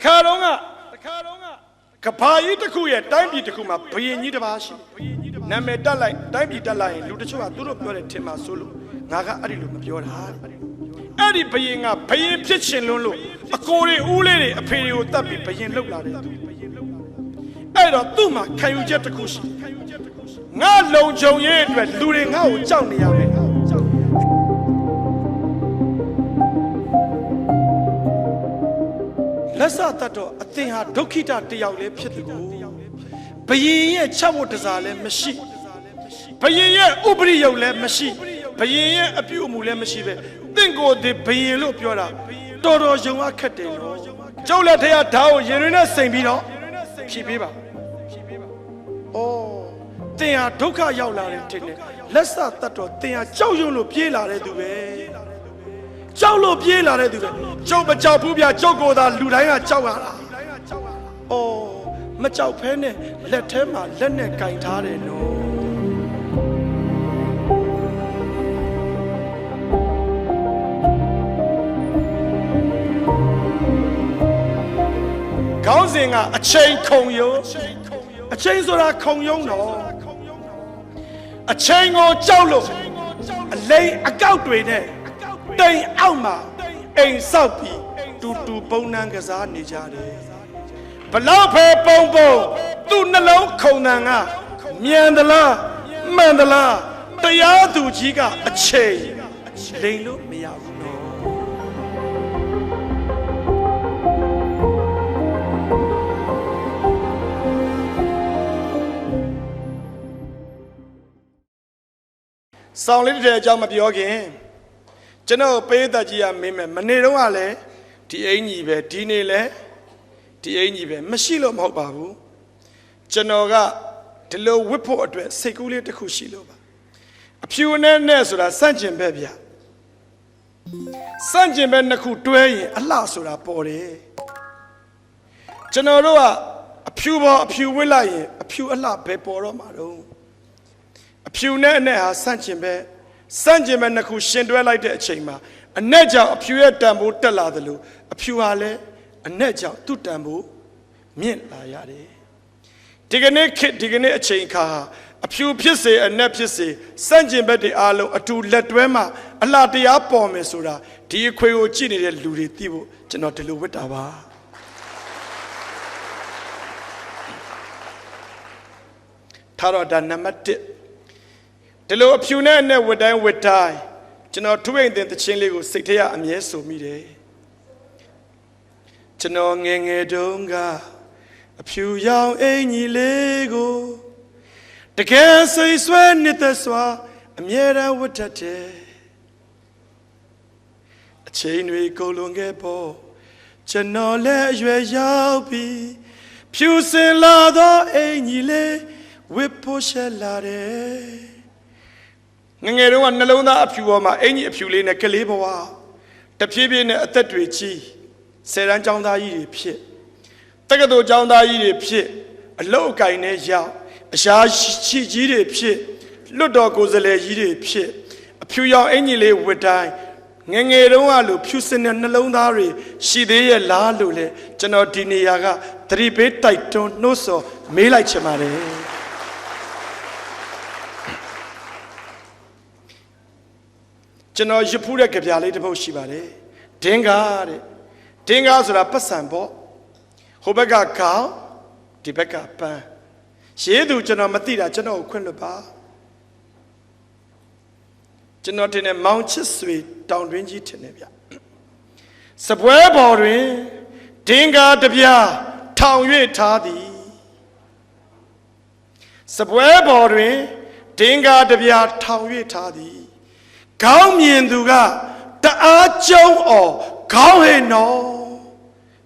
ခါတော့ကဘာကြီးတစ်ခုရဲ့တိုင်းပြည်တစ်ခုမှာဘယင်ကြီးတစ်ပါးရှိနာမည်တက်လိုက်တိုင်းပြည်တက်လိုက်ရင်လူတချို့ကသူတို့ပြောတဲ့ထင်မှာဆိုလို့ငါကအဲ့ဒီလိုမပြောတာအဲ့ဒီဘယင်ကဘယင်ဖြစ်ရှင်လွန်းလို့အကိုတွေဦးလေးတွေအဖေတွေကိုတတ်ပြီးဘယင်လှုပ်လာတယ်သူအဲ့တော့သူ့မှာခံယူချက်တစ်ခုရှိငါလုံခြုံရေးအတွက်လူတွေငါ့ကိုကြောက်နေရမယ်လက်စတတ်တော့အသင်ဟာဒုက္ခိတတယောက်လည်းဖြစ်တယ်ကိုဘယင်ရဲ့ချက်ဝတ်တစားလည်းမရှိဘယင်ရဲ့ဥပရိယုတ်လည်းမရှိဘယင်ရဲ့အပြုအမူလည်းမရှိပဲတင့်ကိုယ်ဒီဘယင်လို့ပြောတာတော်တော်ယုံအခက်တယ်နော်ကျုပ်လက်ထက်ကဓာတ်ကိုရင်ရင်းနဲ့စိန်ပြီးတော့ဖြည့်ပေးပါအော်တင်ဟာဒုက္ခရောက်လာတယ်ထင်တယ်လက်စတတ်တော့တင်ဟာကြောက်ရွံ့လို့ပြေးလာတဲ့သူပဲကြောက်လို့ပြေးလာတဲ့သူပဲကျုပ်မကြောက်ဘူးဗျကျုပ်ကိုသာလူတိုင်းကကြောက်ရတာအော်မကြောက်ဖဲနဲ့လက်ထဲမှာလက်နဲ့ကင်ထားတယ်နော်ခေါင်းစဉ်ကအချိန်ခုံယုံအချိန်ဆိုတာခုံယုံတော့အချိန်ကိုကြောက်လို့အလိမ်အကောက်တွေနဲ့တိမ်အောက်မှာအိမ်ဆောက်ပြီးတူတူပုံနှံကစားနေကြတယ်ဘလောက်ပဲပုံသူ့နှလုံးခုံတန်ကမြန်သလားမှန်သလားတရားသူကြီးကအချိန်လိမ်လို့မရဘူးနော်ဆောင်းလေးတဲ့အကြောင်းမပြောခင်ကျွန်တော်ပေးသက်ကြီးကမင်းမယ်မနေ့တော့ကလည်းဒီအင်ကြီးပဲဒီနေ့လည်းဒီအင်ကြီးပဲမရှိလို့မဟုတ်ပါဘူးကျွန်တော်ကဒီလိုဝတ်ဖို့အတွက်စိတ်ကူးလေးတစ်ခုရှိလို့ပါအဖြူနဲ့ဆိုတာစန့်ကျင်ဘက်ဗျစန့်ကျင်ဘက်နှစ်ခုတွဲရင်အလှဆိုတာပေါ်တယ်ကျွန်တော်တို့ကအဖြူပေါ်အဖြူဝတ်လိုက်ရင်အဖြူအလှပဲပေါ်တော့မှာတော့အဖြူနဲ့အနဲ့ဟာစန့်ကျင်ဘက်နှစ်ခုရှင်တွဲလိုက်တဲ့အချိန်မှာအနက်ကြောင့်အဖြူရဲ့တန်ဖိုးတက်လာတယ်လို့အဖြူဟာလည်းအနက်ကြောင့်သူ့တန်ဖိုးမြင့်လာရတယ်ဒီကနေ့အချိန်ခါဟာအဖြူဖြစ်စေအနက်ဖြစ်စေစန့်ကျင်ဘက်တွေအားလုံးအတူလက်တွဲမှာအလှတရားပေါ်မယ်ဆိုတာဒီအခွေကိုကြည့်နေတဲ့လူတွေသိဖို့ကျွန်တော်ဒီလိုဝတ်တာပါထားတော့ဒါနံပါတ်1ဒီလိုအဖြူနဲ့အနဲ့ဝတ်တိုင်းကျွန်တော်ထွေးတဲ့သချင်းလေးကိုစိတ်ထဲအမြဲဆိုမိတယ်ကျွန်တော်ငယ်တုန်းကအဖြူရောင်အင်ကြီးလေးကိုတကယ်စိတ်ဆွဲနှစ်သက်စွာအမြဲတမ်းဝတ်တတ်တယ်အချိန်တွေကုန်လွန်ခဲ့ပေါ်ကျွန်တော်လည်းအရွယ်ရောက်ပြီးဖြူစင်လာသောအင်ကြီးလေးဝတ်ဖို့ရှက်လာတယ်ငယ်တုန်းကနှလုံးသားအဖြူပေါ်မှာအင်ကြီးအဖြူလေးနဲ့ကလေးဘဝတဖြည်းဖြည်းနဲ့အသက်တွေကြီးဆယ်တန်းကျောင်းသားကြီးတွေဖြစ်တက္ကသိုလ်ကျောင်းသားကြီးတွေဖြစ်အလုပ်အကိုင်နဲ့ရောက်အရှာရှိကြီးတွေဖြစ်လွတ်တော်ကိုယ်စားလှယ်ကြီးတွေဖြစ်အဖြူရောင်အင်ကြီးလေးဝတ်တိုင်းငယ်တုန်းကလို့ဖြူစင်တဲ့နှလုံးသားတွေရှိသေးရဲ့လားလို့လေကျွန်တော်ဒီနေရာကသတိပေးတိုက်တွန်းနှိုးဆော်မေးလိုက်ချင်ပါတယ်ကျွန်တော်ရဖူးတဲ့ကြပြလေးတစ်ပုဒ်ရှိပါတယ်ဒင်္ဂါဆိုတာပတ်စံပေါ့ဟိုဘက်ကခေါင်းဒီဘက်ကပန်းရေးသူကျွန်တော်မသိတာကျွန်တော်ကိုခွင့်လွတ်ပါကျွန်တော်တင်တဲ့မောင်ချစ်ဆွေတောင်တွင်းကြီးထင်တယ်ဗျစပွဲပေါ်တွင်ဒင်္ဂါတပြားထောင်၍ထားသည်စပွဲပေါ်တွင်ဒင်္ဂါတပြားထောင်၍ထားသည်ခေါင်းမြင်သူကတအားကျုံအော်ခေါင်းဟဲ့နော်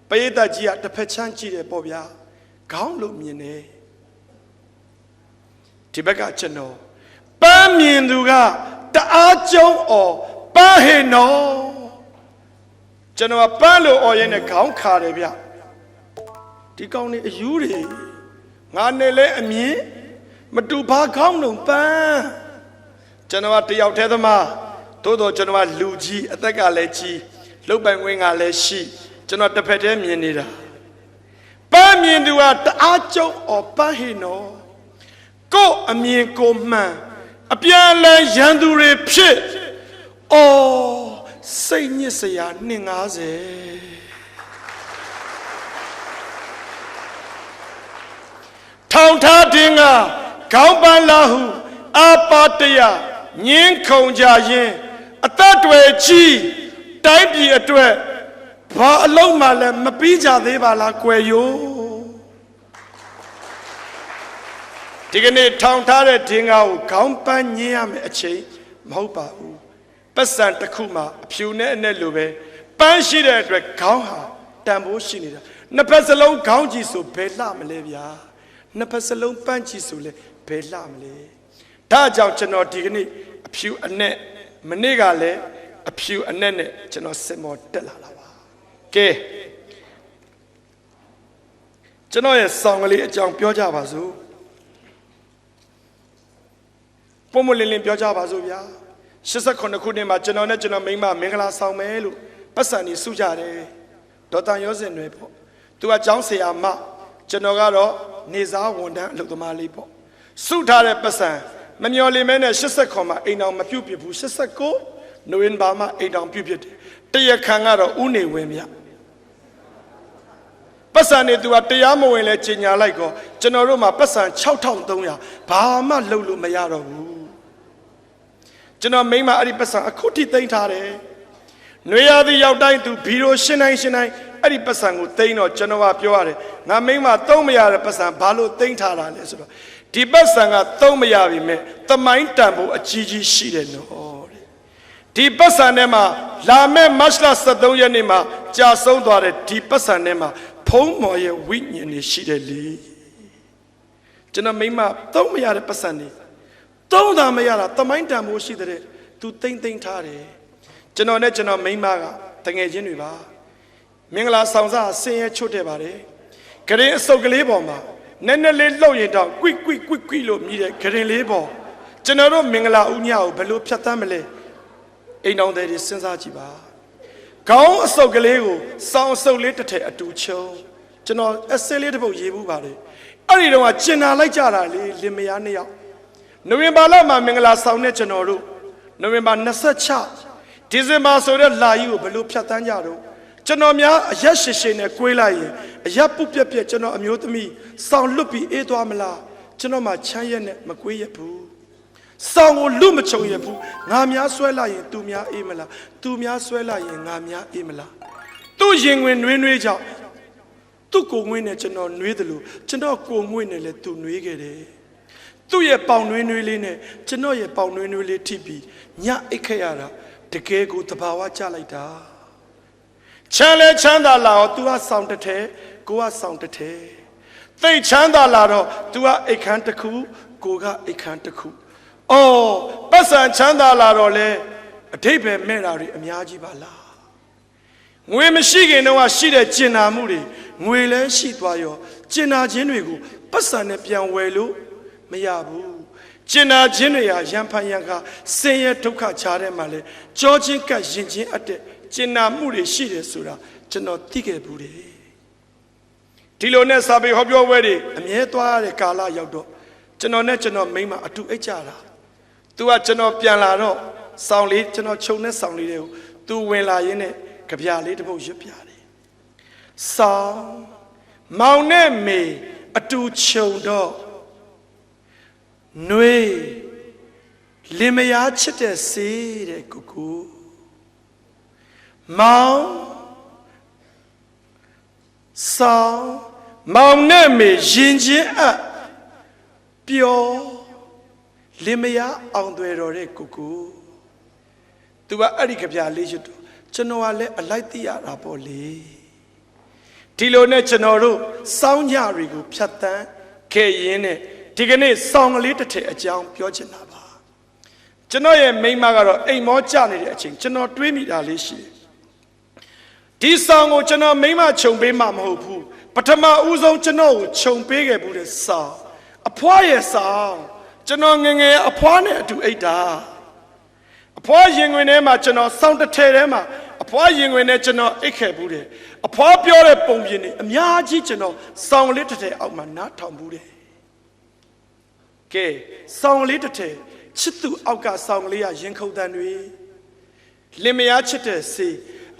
ပရိသတ်ကြီးကတစ်ဖက်ချမ်းကြည့်တယ်ပေါ့ဗျာခေါင်းလို့မြင်တယ်ဒီဘက်ကကျွန်တော်ပန်းမြင်သူကတအားကျုံအော်ပန်းဟဲ့နော်ကျွန်တော်ပန်းလို့အော်ရင်းနဲ့ခေါင်းခါတယ်ဗျဒီကောင်နေအယူတွေငါနဲ့လဲအမြင်မတူဘာခေါင်းလုံးပန်းကျွန်တော်တယောက်တည်းသမားသို့တော့ကျွန်တော်လူကြီးအသက်ကလည်းကြီးလုတ်ပိုင်ခွင့်ကလည်းရှိကျွန်တော်တစ်ဖက်တည်းမြင်နေတာ မြင်သူကတအားကျုံအော်ပန်းဟိနော်ကို့အမြင်ကိုမှန်အပြန်လည်ရန်သူတွေဖြစ်အော်စိတ်ညစ်စရာ250ထောင်ထားခြင်းကခေါင်းပန်းလာဟုအာပါတယညင်းခုန်ကြရင်အသက်တွေကြီးတိုင်းပြည်အတွက်ဘာအလုံးမှလည်းမပြီးကြသေးပါလားကွယ်ရိုးဒီကနေ့ထောင်ထားတဲ့ခြင်းကားကိုခေါင်းပန်းညင်းရမယ်အချိန်မဟုတ်ပါဘူးပတ်စံတစ်ခုမှအဖြူနဲ့အနဲ့လိုပဲပန်းရှိတဲ့အတွက်ခေါင်းဟာတန်ဖိုးရှိနေတာနှစ်ဖက်စလုံးခေါင်းကြည့်ဆိုဘယ်လှမလဲဗျာနှစ်ဖက်စလုံးပန်းကြည့်ဆိုလဲဘယ်လှမလဲဒါကြောင့်ကျွန်တော်ဒီကနေ့အဖြူအနဲ့မနေ့ကလည်းအဖြူအနဲ့နဲ့ကျွန်တော်စင်မော်တက်လာတာပါကဲကျွန်တော်ရဲ့ဆောင်းကလေးအကြောင်းပြောကြပါစို့ပုံမလင်းလင်းပြောကြပါစို့ဗျာ89ခုနှစ်မှာကျွန်တော်နဲ့ကျွန်တော်မိန်းမမင်္ဂလာဆောင်မယ်လို့ပတ်စံနေစုကြတယ်ဒေါ်တန်ရောစင်တွေပေါ့သူကကျောင်းဆရာမကျွန်တော်ကတော့နေစားဝန်ထမ်းအလုပ်သမားလေးပေါ့စုထားတဲ့ပတ်စံမမျော်လင့်မဲနဲ့89မှာအိမ်တော်မပြုတ်ပြဘူး89နိုဝင်ဘာမှာအိမ်တော်ပြုတ်ပြတယ်တရခန်ကတော့ဥနေဝင်မြပတ်စံနေသူကတရားမဝင်လဲကြီးညာလိုက်ကောကျွန်တော်တို့မှာပတ်စံ6300ဘာမှလုပ်လို့မရတော့ဘူးကျွန်တော်မိန်းမအဲ့ဒီပတ်စံအခုထိသိမ်းထားတယ်။နှွေရသည်ရောက်တိုင်းသူဘီရိုရှင်းတိုင်းအဲ့ဒီပတ်စံကိုသိမ်းတော့ကျွန်တော်ကပြောရတယ်ငါမိန်းမသုံးမရတဲ့ပတ်စံဘာလို့သိမ်းထားတာလဲဆိုတော့ဒီပတ်စံကသုံးမရပြီမဲ့သမိုင်းတန်ဖို့အကြီးကြီးရှိတယ်နော်တဲ့ဒီပတ်စံထဲမှာလာမဲ့မတ်လ23ရက်နေ့မှာကြာဆုံးသွားတဲ့ဒီပတ်စံထဲမှာဖုံးမော်ရဲ့ဝိညာဉ်တွေရှိတယ်လေကျွန်တော်မိန်းမသုံးမရတဲ့ပတ်စံတွေသုံးတာမရတာသမိုင်းတန်ဖို့ရှိတဲ့သူသိမ်းထားတယ်ကျွန်တော်နဲ့ကျွန်တော်မိန်းမကတငယ်ချင်းတွေပါမင်္ဂလာဆောင်စားဆင်းရဲချွတ်တယ်ပါတယ်ဂရင်အစုပ်ကလေးပေါ်မှာနည်းနည်းလေးလှုပ်ရင်တော့ကွိလို့မြည်တဲ့ဂရင်လေးပေါ်ကျွန်တော်တို့မင်္ဂလာဦးညကိုဘယ်လိုဖြတ်သန်းမလဲအိမ်တော်တွေစဉ်းစားကြည့်ပါခေါင်းအစုပ်ကလေးကိုစောင်းအစုပ်လေးတစ်ထည်အတူချုံကျွန်တော်အစဲလေးတစ်ပုတ်ရေးဘူးပါတယ်အဲ့ဒီတော့ကကျင်နာလိုက်ကြတာလေလင်မယား2ယောက်နိုဝင်ဘာလမှာမင်္ဂလာဆောင်တဲ့ကျွန်တော်တို့နိုဝင်ဘာ26ဒီဇင်ဘာဆိုတဲ့လာကြီးကိုဘယ်လိုဖြတ်သန်းကြတော့ကျွန်တော်များအရက်ရှည်ရှည်နဲ့ကွေးလိုက်ရင်အရက်ပုတ်ပြက်ကျွန်တော်အမျိုးသမီးစောင်းလွတ်ပြီးအေးသွားမလားကျွန်တော်မှချမ်းရက်နဲ့မကွေးရဘူးစောင်းကိုလွတ်မချုံရဘူးငါများဆွဲလိုက်ရင်သူများအေးမလားသူများဆွဲလိုက်ရင်ငါများအေးမလားသူ့ရင်ဝင်နှွေးကြောင့်သူ့ကိုငွေနဲ့ကျွန်တော်နှွေးတယ်လို့ကျွန်တော်ကိုငွေနဲ့လည်းသူနှွေးခဲ့တယ်သူ့ရဲ့ပေါင်နှွေးလေးနဲ့ကျွန်တော်ရဲ့ပေါင်နှွေးလေးထိပြီးညအိတ်ခဲ့ရတာတကယ်ကိုတဘာဝကြလိုက်တာချမ်းလဲချမ်းသာလာတော့ तू ကစောင်းတစ်ထဲကိုကစောင်းတစ်ထဲသိချမ်းသာလာတော့ तू ကအိတ်ခမ်းတစ်ခုကိုကအိတ်ခမ်းတစ်ခုအော်ပတ်စံချမ်းသာလာတော့လေအထိပ္ပယ်မဲ့တာတွေအများကြီးပါလားငွေမရှိခင်တော့ရှိတဲ့ကျင်နာမှုတွေငွေလဲရှိသွားရောကျင်နာခြင်းတွေကိုပတ်စံနဲ့ပြန်ဝယ်လို့မရဘူးကျင်နာခြင်းတွေဟာရံဖန်ရံခါဆင်းရဲဒုက္ခချားထဲမှာလဲကြောချင်းကပ်ရင်ချင်းအတဲ့ကျင်နာမှုတွေရှိတယ်ဆိုတာကျွန်တော်သိခဲ့ဘူးတယ်ဒီလိုနဲ့စာပေဟောပြောပွဲတွေအမြဲသွားရတဲ့ကာလရောက်တော့ကျွန်တော်နဲ့ကျွန်တော်မိန်းမအတူအိတ်ကြတာသူကကျွန်တော်ပြန်လာတော့စောင်းလေးကျွန်တော်ခြုံတဲ့စောင်းလေးတွေကိုသူဝင်လာရင်းနဲ့ကြပြလေးတစ်ပုတ်ရွတ်ပြတယ်စောင်းမောင်နဲ့မေအတူခြုံတော့နှွေးလင်မယားချစ်တဲ့စေးတဲ့ကိုကိုမောင်ဆောင်မောင်နဲ့မေရင်ချင်းအပျော်လင်မယားအောင်သွယ်တော်တဲ့ကိုကိုသူကအဲ့ဒီကြပြလေးရွတ်တော့ကျွန်တော်ကလည်းအလိုက်သိရတာပေါ့လေဒီလိုနဲ့ကျွန်တော်တို့စောင်းညတွေကိုဖြတ်တန်းခဲ့ရင်းနဲ့ဒီကနေ့စောင်းကလေးတစ်ထည်အကြောင်းပြောချင်တာပါကျွန်တော်ရဲ့မိန်းမကတော့အိမ်မောကျနေတဲ့အချိန်ကျွန်တော်တွေးမိတာလေးရှိတယ်ဒီဆောင်ကိုကျွန်တော်မိန်းမခြုံပေးမှမဟုတ်ဘူးပထမဦးဆုံးကျွန်တော်ကိုခြုံပေးခဲ့ဘူးတဲ့ဆောင်အဖွားရဲ့ဆောင်ကျွန်တော်ငငယ်အဖွားနဲ့အတူအိတ်တာအဖွားရင်ဝင်ထဲမှာကျွန်တော်စောင်းတစ်ထည်ထဲမှာအ ဖွားရင်ဝင်နဲ့ကျွန်တော်အိတ်ခဲ့ဘူးတယ်အဖွားပြောတဲ့ပုံပြင်နေအများကြီးကျွန်တော်စောင်းလေးတစ်ထည်အောက်မှာနားထောင်ဘူးတယ်ကဲစောင်းလေးတစ်ထည်ချစ်သူအောက်ကစောင်းလေးရရင်ခုန်တန်တွေလင်မယားချစ်တဲ့စေ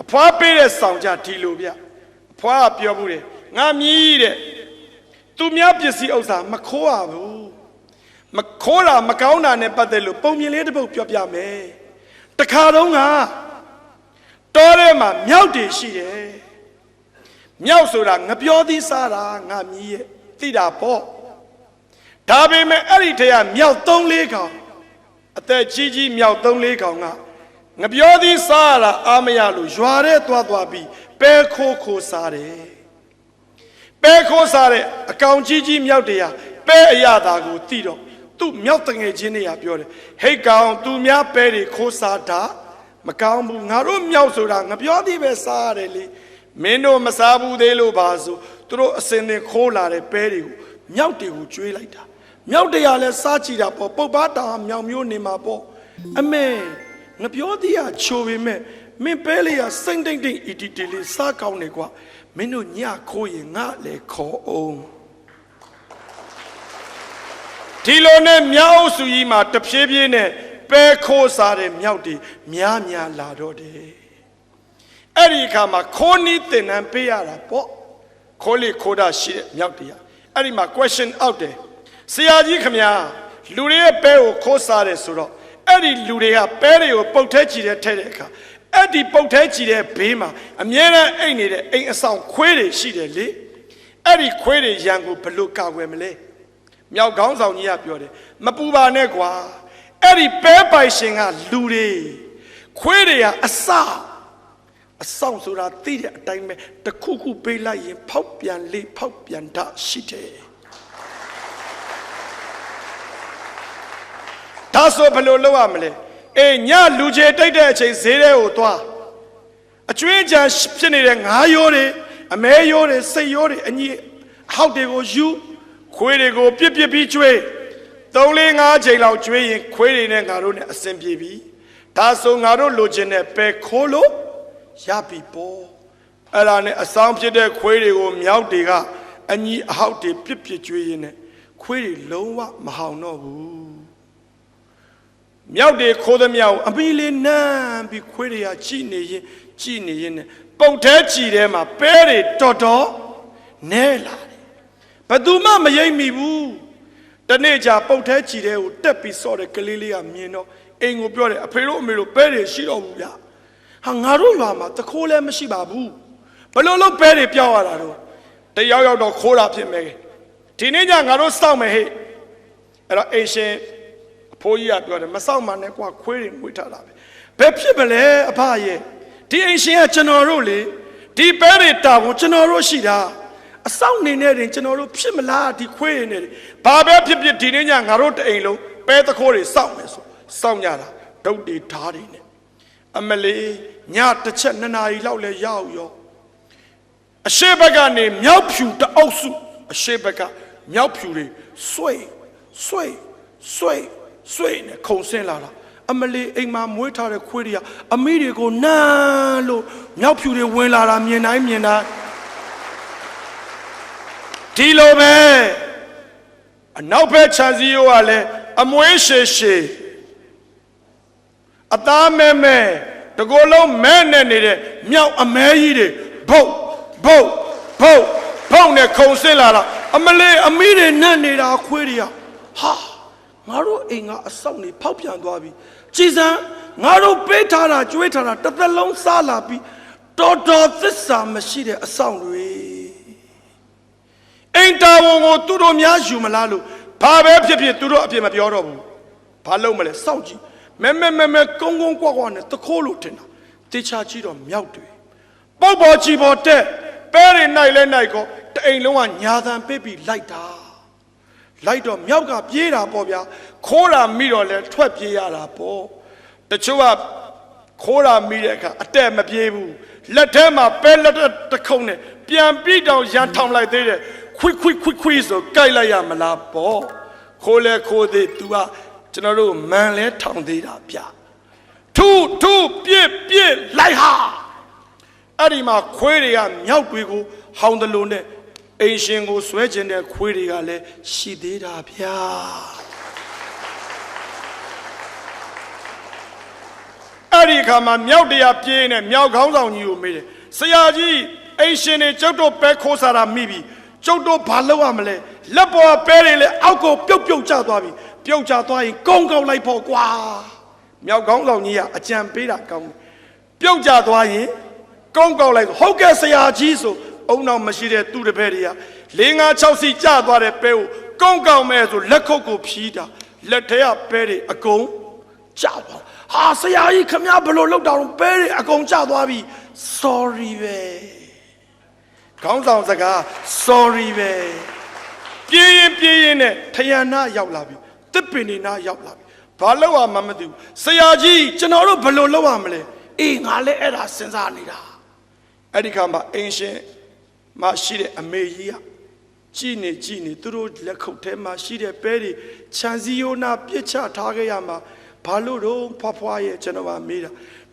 အဖွားပေးတဲ့စောင်းကြဒီလိုဗျအဖွားကပြောဘူးတယ်ငါမြည်တဲ့သူများပစ္စည်းဥစ္စာမခိုးရဘူးမခိုးတာမကောင်းတာနဲ့ပတ်သက်လို့ပုံပြင်လေးတစ်ပုတ်ပြောပြမယ်တခါတော့ကတောထဲမှာမြောက်တွေရှိတယ်မြောက်ဆိုတာငပြောသီးစားတာငါမြည်ရဲ့သိတာပေါ့ဒါပေမဲ့အဲ့ဒီတည်းကမြောက်3-4ကောင်အသက်ကြီးကြီးမြောက်3-4ကောင်ကငပြောသီးစားတာအာမရလို့ရွာထဲသွားပြီးပဲခိုးစားတယ်ပဲခိုးစားတဲ့အကောင်ကြီးကြီးမြောက်တရားပဲအရသာကိုသိတော့သူ့မြောက်တငယ်ချင်းတွေကပြောတယ်ဟိတ်ကောင်သူများပဲတွေခိုးစားတာမကောင်းဘူးငါတို့မြောက်ဆိုတာငပြောသီးပဲစားရတယ်လေမင်းတို့မစားဘူးသေးလို့ပါဆိုသူတို့အစင်သင်ခိုးလာတဲ့ပဲတွေကိုမြောက်တွေကိုကျွေးလိုက်တာမြောက်တရားလဲစားကြည့်တာပေါ့ပုတ်ပါတာမြောက်မျိုးနေမှာပေါ့အမေငပြောသီးကချိုပေမဲ့မင်းပဲလေးကစိမ့်တိတ်အီတီတီလေးစားကောင်းနေကွာမင်းတို့ညခိုးရင်ငါလည်းခေါ်အောင်ဒီလိုနဲ့မြောက်စုကြီးမှာတဖြည်းဖြည်းနဲ့ပဲခိုးစားတဲ့မြောက်တွေများလာတော့တယ်အဲ့ဒီအခါမှာခိုးနီးတင်နန်းပေးရတာပေါ့ခိုးလေခိုးတာရှိတဲ့မြောက်တရားအဲ့ဒီမှာ question out တယ်ဆရာကြီးခမညာလူတွေရဲ့ပဲကိုခိုးစားတယ်ဆိုတော့အဲ့ဒီလူတွေကပဲတွေကိုပုတ်ထဲချီတဲ့ထဲတဲ့အခါအဲ့ဒီပုတ်ထဲချီတဲ့ဘေးမှာအမြဲတမ်းအိတ်နေတဲ့အိမ်အဆောင်ခွေးတွေရှိတယ်လေအဲ့ဒီခွေးတွေရန်ကိုဘလို့ကာကွယ်မလဲမြောက်ခေါင်းဆောင်ကြီးကပြောတယ်မပူပါနဲ့ကွာအဲ့ဒီပဲပိုင်ရှင်ကလူတွေခွေးတွေကအဆောင်ဆိုတာသိတဲ့အတိုင်းပဲတခုခုပေးလိုက်ရင်ဖောက်ပြန်လေဖောက်ပြန်တာရှိတယ်ဒါဆိုဘယ်လိုလုပ်ရမလဲအေးညလူချေတိတ်တဲ့အချိန်ဈေးထဲကိုသွားအကျွင်းကြံဖြစ်နေတဲ့ငါးရိုးတွေအမဲရိုးတွေစိတ်ရိုးတွေအညီအဟောက်တွေကိုယူခွေးတွေကိုပြစ်ပြီးကျွေး3-5ချိန်လောက်ကျွေးရင်ခွေးတွေနဲ့ငါတို့နဲ့အဆင်ပြေပြီဒါဆိုငါတို့လိုချင်တဲ့ပဲခိုးလို့ရပြီပေါ့အဲ့ဒါနဲ့အဆောင်ဖြစ်တဲ့ခွေးတွေကိုမြောက်တွေကအညီအဟောက်တွေပြစ်ကျွေးရင်းနဲ့ခွေးတွေလုံးဝမဟောင်တော့ဘူးမြောက်တွေခိုးသမျှကိုအမီလေးနမ်းပြီးခွေးတွေကကြည်နေရင်နဲ့ပုတ်ထဲကြည်ထဲမှာပဲတွေတော်နဲလာတယ်ဘယ်သူမှမရိပ်မိဘူးတနေ့ကျပုတ်ထဲကြည်ထဲကိုတက်ပြီးစော့တဲ့ကလေးလေးကမြင်တော့အိမ်ကိုပြောတယ်အဖေတို့အမေတို့ပဲတွေရှိတော့ဘူးဗျဟာငါတို့ရွာမှာတခိုးလည်းမရှိပါဘူးဘယ်လိုလုပ်ပဲတွေပြောင်းရတာတော့တယောက်တော့ခိုးတာဖြစ်မယ်ဒီနေ့ညငါတို့စောင့်မယ်ဟဲ့အဲ့တော့အိမ်ရှင်အဖိုးကြီးကပြောတယ်မစောင့်မှနဲ့ကွာခွေးတွေငွေထားတာပဲဘယ်ဖြစ်မလဲအဖရဲ့ဒီအိမ်ရှင်ကကျွန်တော်တို့လေဒီပဲတွေတာဖို့ကျွန်တော်တို့ရှိတာအဆောင်နေနေတယ်ကျွန်တော်တို့ဖြစ်မလားဒီခွေးတွေနေတယ်ဘာပဲဖြစ်ဒီနေ့ညငါတို့တအိမ်လုံးပဲတခိုးတွေစောင့်မယ်ဆိုစောင့်ကြတာဒုတ်တွေဓားတွေနဲ့အမလေးညတစ်ချက်2နာရီလောက်လဲရောက်ရောအရှိဘက်ကနေမြောက်ဖြူတအုပ်စုအရှိဘက်ကမြောက်ဖြူတွေဆွေးနဲ့ခုံဆင်းလာတာအမလေးအိမ်မှာမွေးထားတဲ့ခွေးတွေကအမိတွေကိုနမ်းလို့မြောက်ဖြူတွေဝင်လာတာမြင်တိုင်းဒီလိုပဲအနောက်ဘက်ခြံစည်းရိုးကလည်းအမွေးရှည်အသားမဲတကိုယ်လုံးမဲနဲ့နေတဲ့မြောက်အမဲကြီးတွေဘုတ်နဲ့ခုံဆင်းလာတာအမလေးအမိတွေနတ်နေတာခွေးတွေကဟာငါတို့အိမ်ကအဆောက်နေဖောက်ပြန်သွားပြီကြည်စမ်းငါတို့ပေးထားတာကျွေးထားတာတစ်သက်လုံးစားလာပြီးတော်သစ္စာမရှိတဲ့အဆောက်တွေအိမ်တာဝန်ကိုသူတို့များယူမလားလို့ဘာပဲဖြစ်သူတို့အပြစ်မပြောတော့ဘူးဘာလုပ်မလဲစောင့်ကြည့်မဲကုန်းကွာနဲ့တခိုးလို့ထင်တာတေချာကြည့်တော့မြောက်တွေပုတ်ပေါ်ချီပေါ်တက်ပဲတွေနိုင်ကောတအိမ်လုံးကညာသံပေးပြီးလိုက်တော့မြောက်ကပြေးတာပေါ့ဗျာခိုးတာမိတော့လဲထွက်ပြေးရတာပေါ့တချို့ကခိုးတာမိတဲ့အခါအတက်မပြေးဘူးလက်ထဲမှာပဲလက်တစ်ခုံနဲ့ပြန်ပြီးတော့ရန်ထောင်လိုက်သေးတယ်ခွိဆိုကြိုက်လိုက်ရမလားပေါ့ခိုးလဲခိုးသေး तू ကကျွန်တော်တို့မန်လဲထောင်သေးတာဗျထူပြစ်လိုက်ဟာ အဲ့ဒီမှာခွေးတွေကမြောက်တွေကိုဟောင်းတယ်လို့နဲ့အိမ်ရှင်ကိုဆွဲကျင်တဲ့ခွေးတွေကလည်းရှိသေးတာဗျာအဲ့ဒီခါမှာမြောက်တရားပြေးနေမြောက်ခေါင်းဆောင်ကြီးကိုမေးတယ်ဆရာကြီးအိမ်ရှင်တွေကျုပ်တို့ပဲခိုးစားတာမိပြီကျုပ်တို့ဘာလုပ်ရမလဲလက်ပေါ်ပဲတွေလည်းအောက်ကိုပြုတ်ကျသွားပြီပြုတ်ကျသွားရင်ကုန်းကောက်လိုက်ဖို့ကွာမြောက်ခေါင်းဆောင်ကြီးကအကြံပေးတာကောင်းတယ်ပြုတ်ကျသွားရင်ကုန်းကောက်လိုက်ဟုတ်ကဲ့ဆရာကြီးဆိုအုံနောက်မရှိတဲ့သူ့တပည့်တွေက4-5-6စီကျသွားတဲ့ပဲကိုကုန်းကောက်မဲ့ဆိုလက်ခုပ်ကိုဖြီးတာလက်ထဲကပဲတွေအကုန်ကျသွားဟာဆရာကြီးခမရဘလို့လောက်တာတော့ပဲတွေအကုန်ကျသွားပြီ sorry ပဲခေါင်းဆောင်စကား sorry ပဲပြေးရင်နဲ့ထယံနာရောက်လာပြီတစ်ပင်နေနာရောက်လာပြီဘာလို့ရမှမသိဘူးဆရာကြီးကျွန်တော်တို့ဘလို့လောက်ရမလဲအေးငါလည်းအဲ့ဒါစဉ်းစားနေတာအဲ့ဒီခါမှာအင်ရှင်မရှိတဲ့အမေကြီးကကြည်နေသူတို့လက်ခုပ်ထဲမှာရှိတဲ့ပဲတွေခြံစည်းရိုးနာပြစ်ချထားခဲ့ရမှာဘာလို့တော့ဖွားရဲ့ကျွန်တော်ကမေးတာ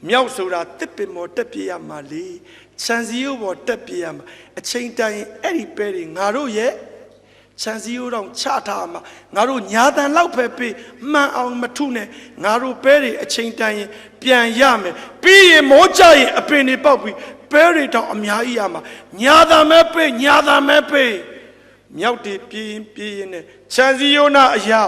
မြောက်ဆိုတာတစ်ပင်မော်တက်ပြေးရမှာလေခြံစည်းရိုးပေါ်တက်ပြေးရမှာအချိန်တိုင်းအဲ့ဒီပဲတွေငါတို့ရဲ့ခြံစည်းရိုးတောင်ချထားမှာငါတို့ညာတန်လောက်ပဲပေးမှန်အောင်မထုနဲ့ငါတို့ပဲတွေအချိန်တိုင်းပြန်ရမယ်ပြီးရင်မိုးကြရင်အပင်တွေပေါက်ပြီးပဲတွေတောင်အများကြီးရမှာညာတန်မဲပေးမြောက်တွေပြေးရင်နဲ့ခြံစည်းရိုးနာအရာ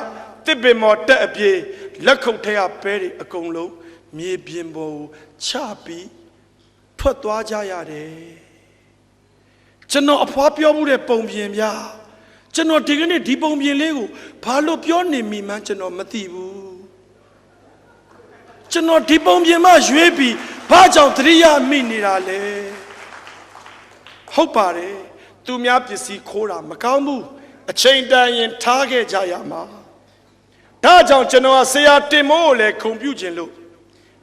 တစ်ပင်မော်တက်အပြေးလက်ခုပ်ထဲကပဲတွေအကုန်လုံးမြေပြင်ပေါ်ကိုချပြီးထွက်သွားကြရတယ်ကျွန်တော်အဖွားပြောမှုတဲ့ပုံပြင်ဗျာကျွန်တော်ဒီကနေ့ဒီပုံပြင်လေးကိုဘာလို့ပြောနေမိမှန်းကျွန်တော်မသိဘူးကျွန်တော်ဒီပုံပြင်မှရွေးပြီးဘာကြောင့်သတိရမိနေတာလဲဟုတ်ပါတယ်သူများပစ္စည်းခိုးတာမကောင်းဘူးအချိန်တန်ရင်ထားခဲ့ကြရမှာဒါကြောင့်ကျွန်တော်ကဆရာတင်မိုးကိုလည်းခုံပြုခြင်းလို့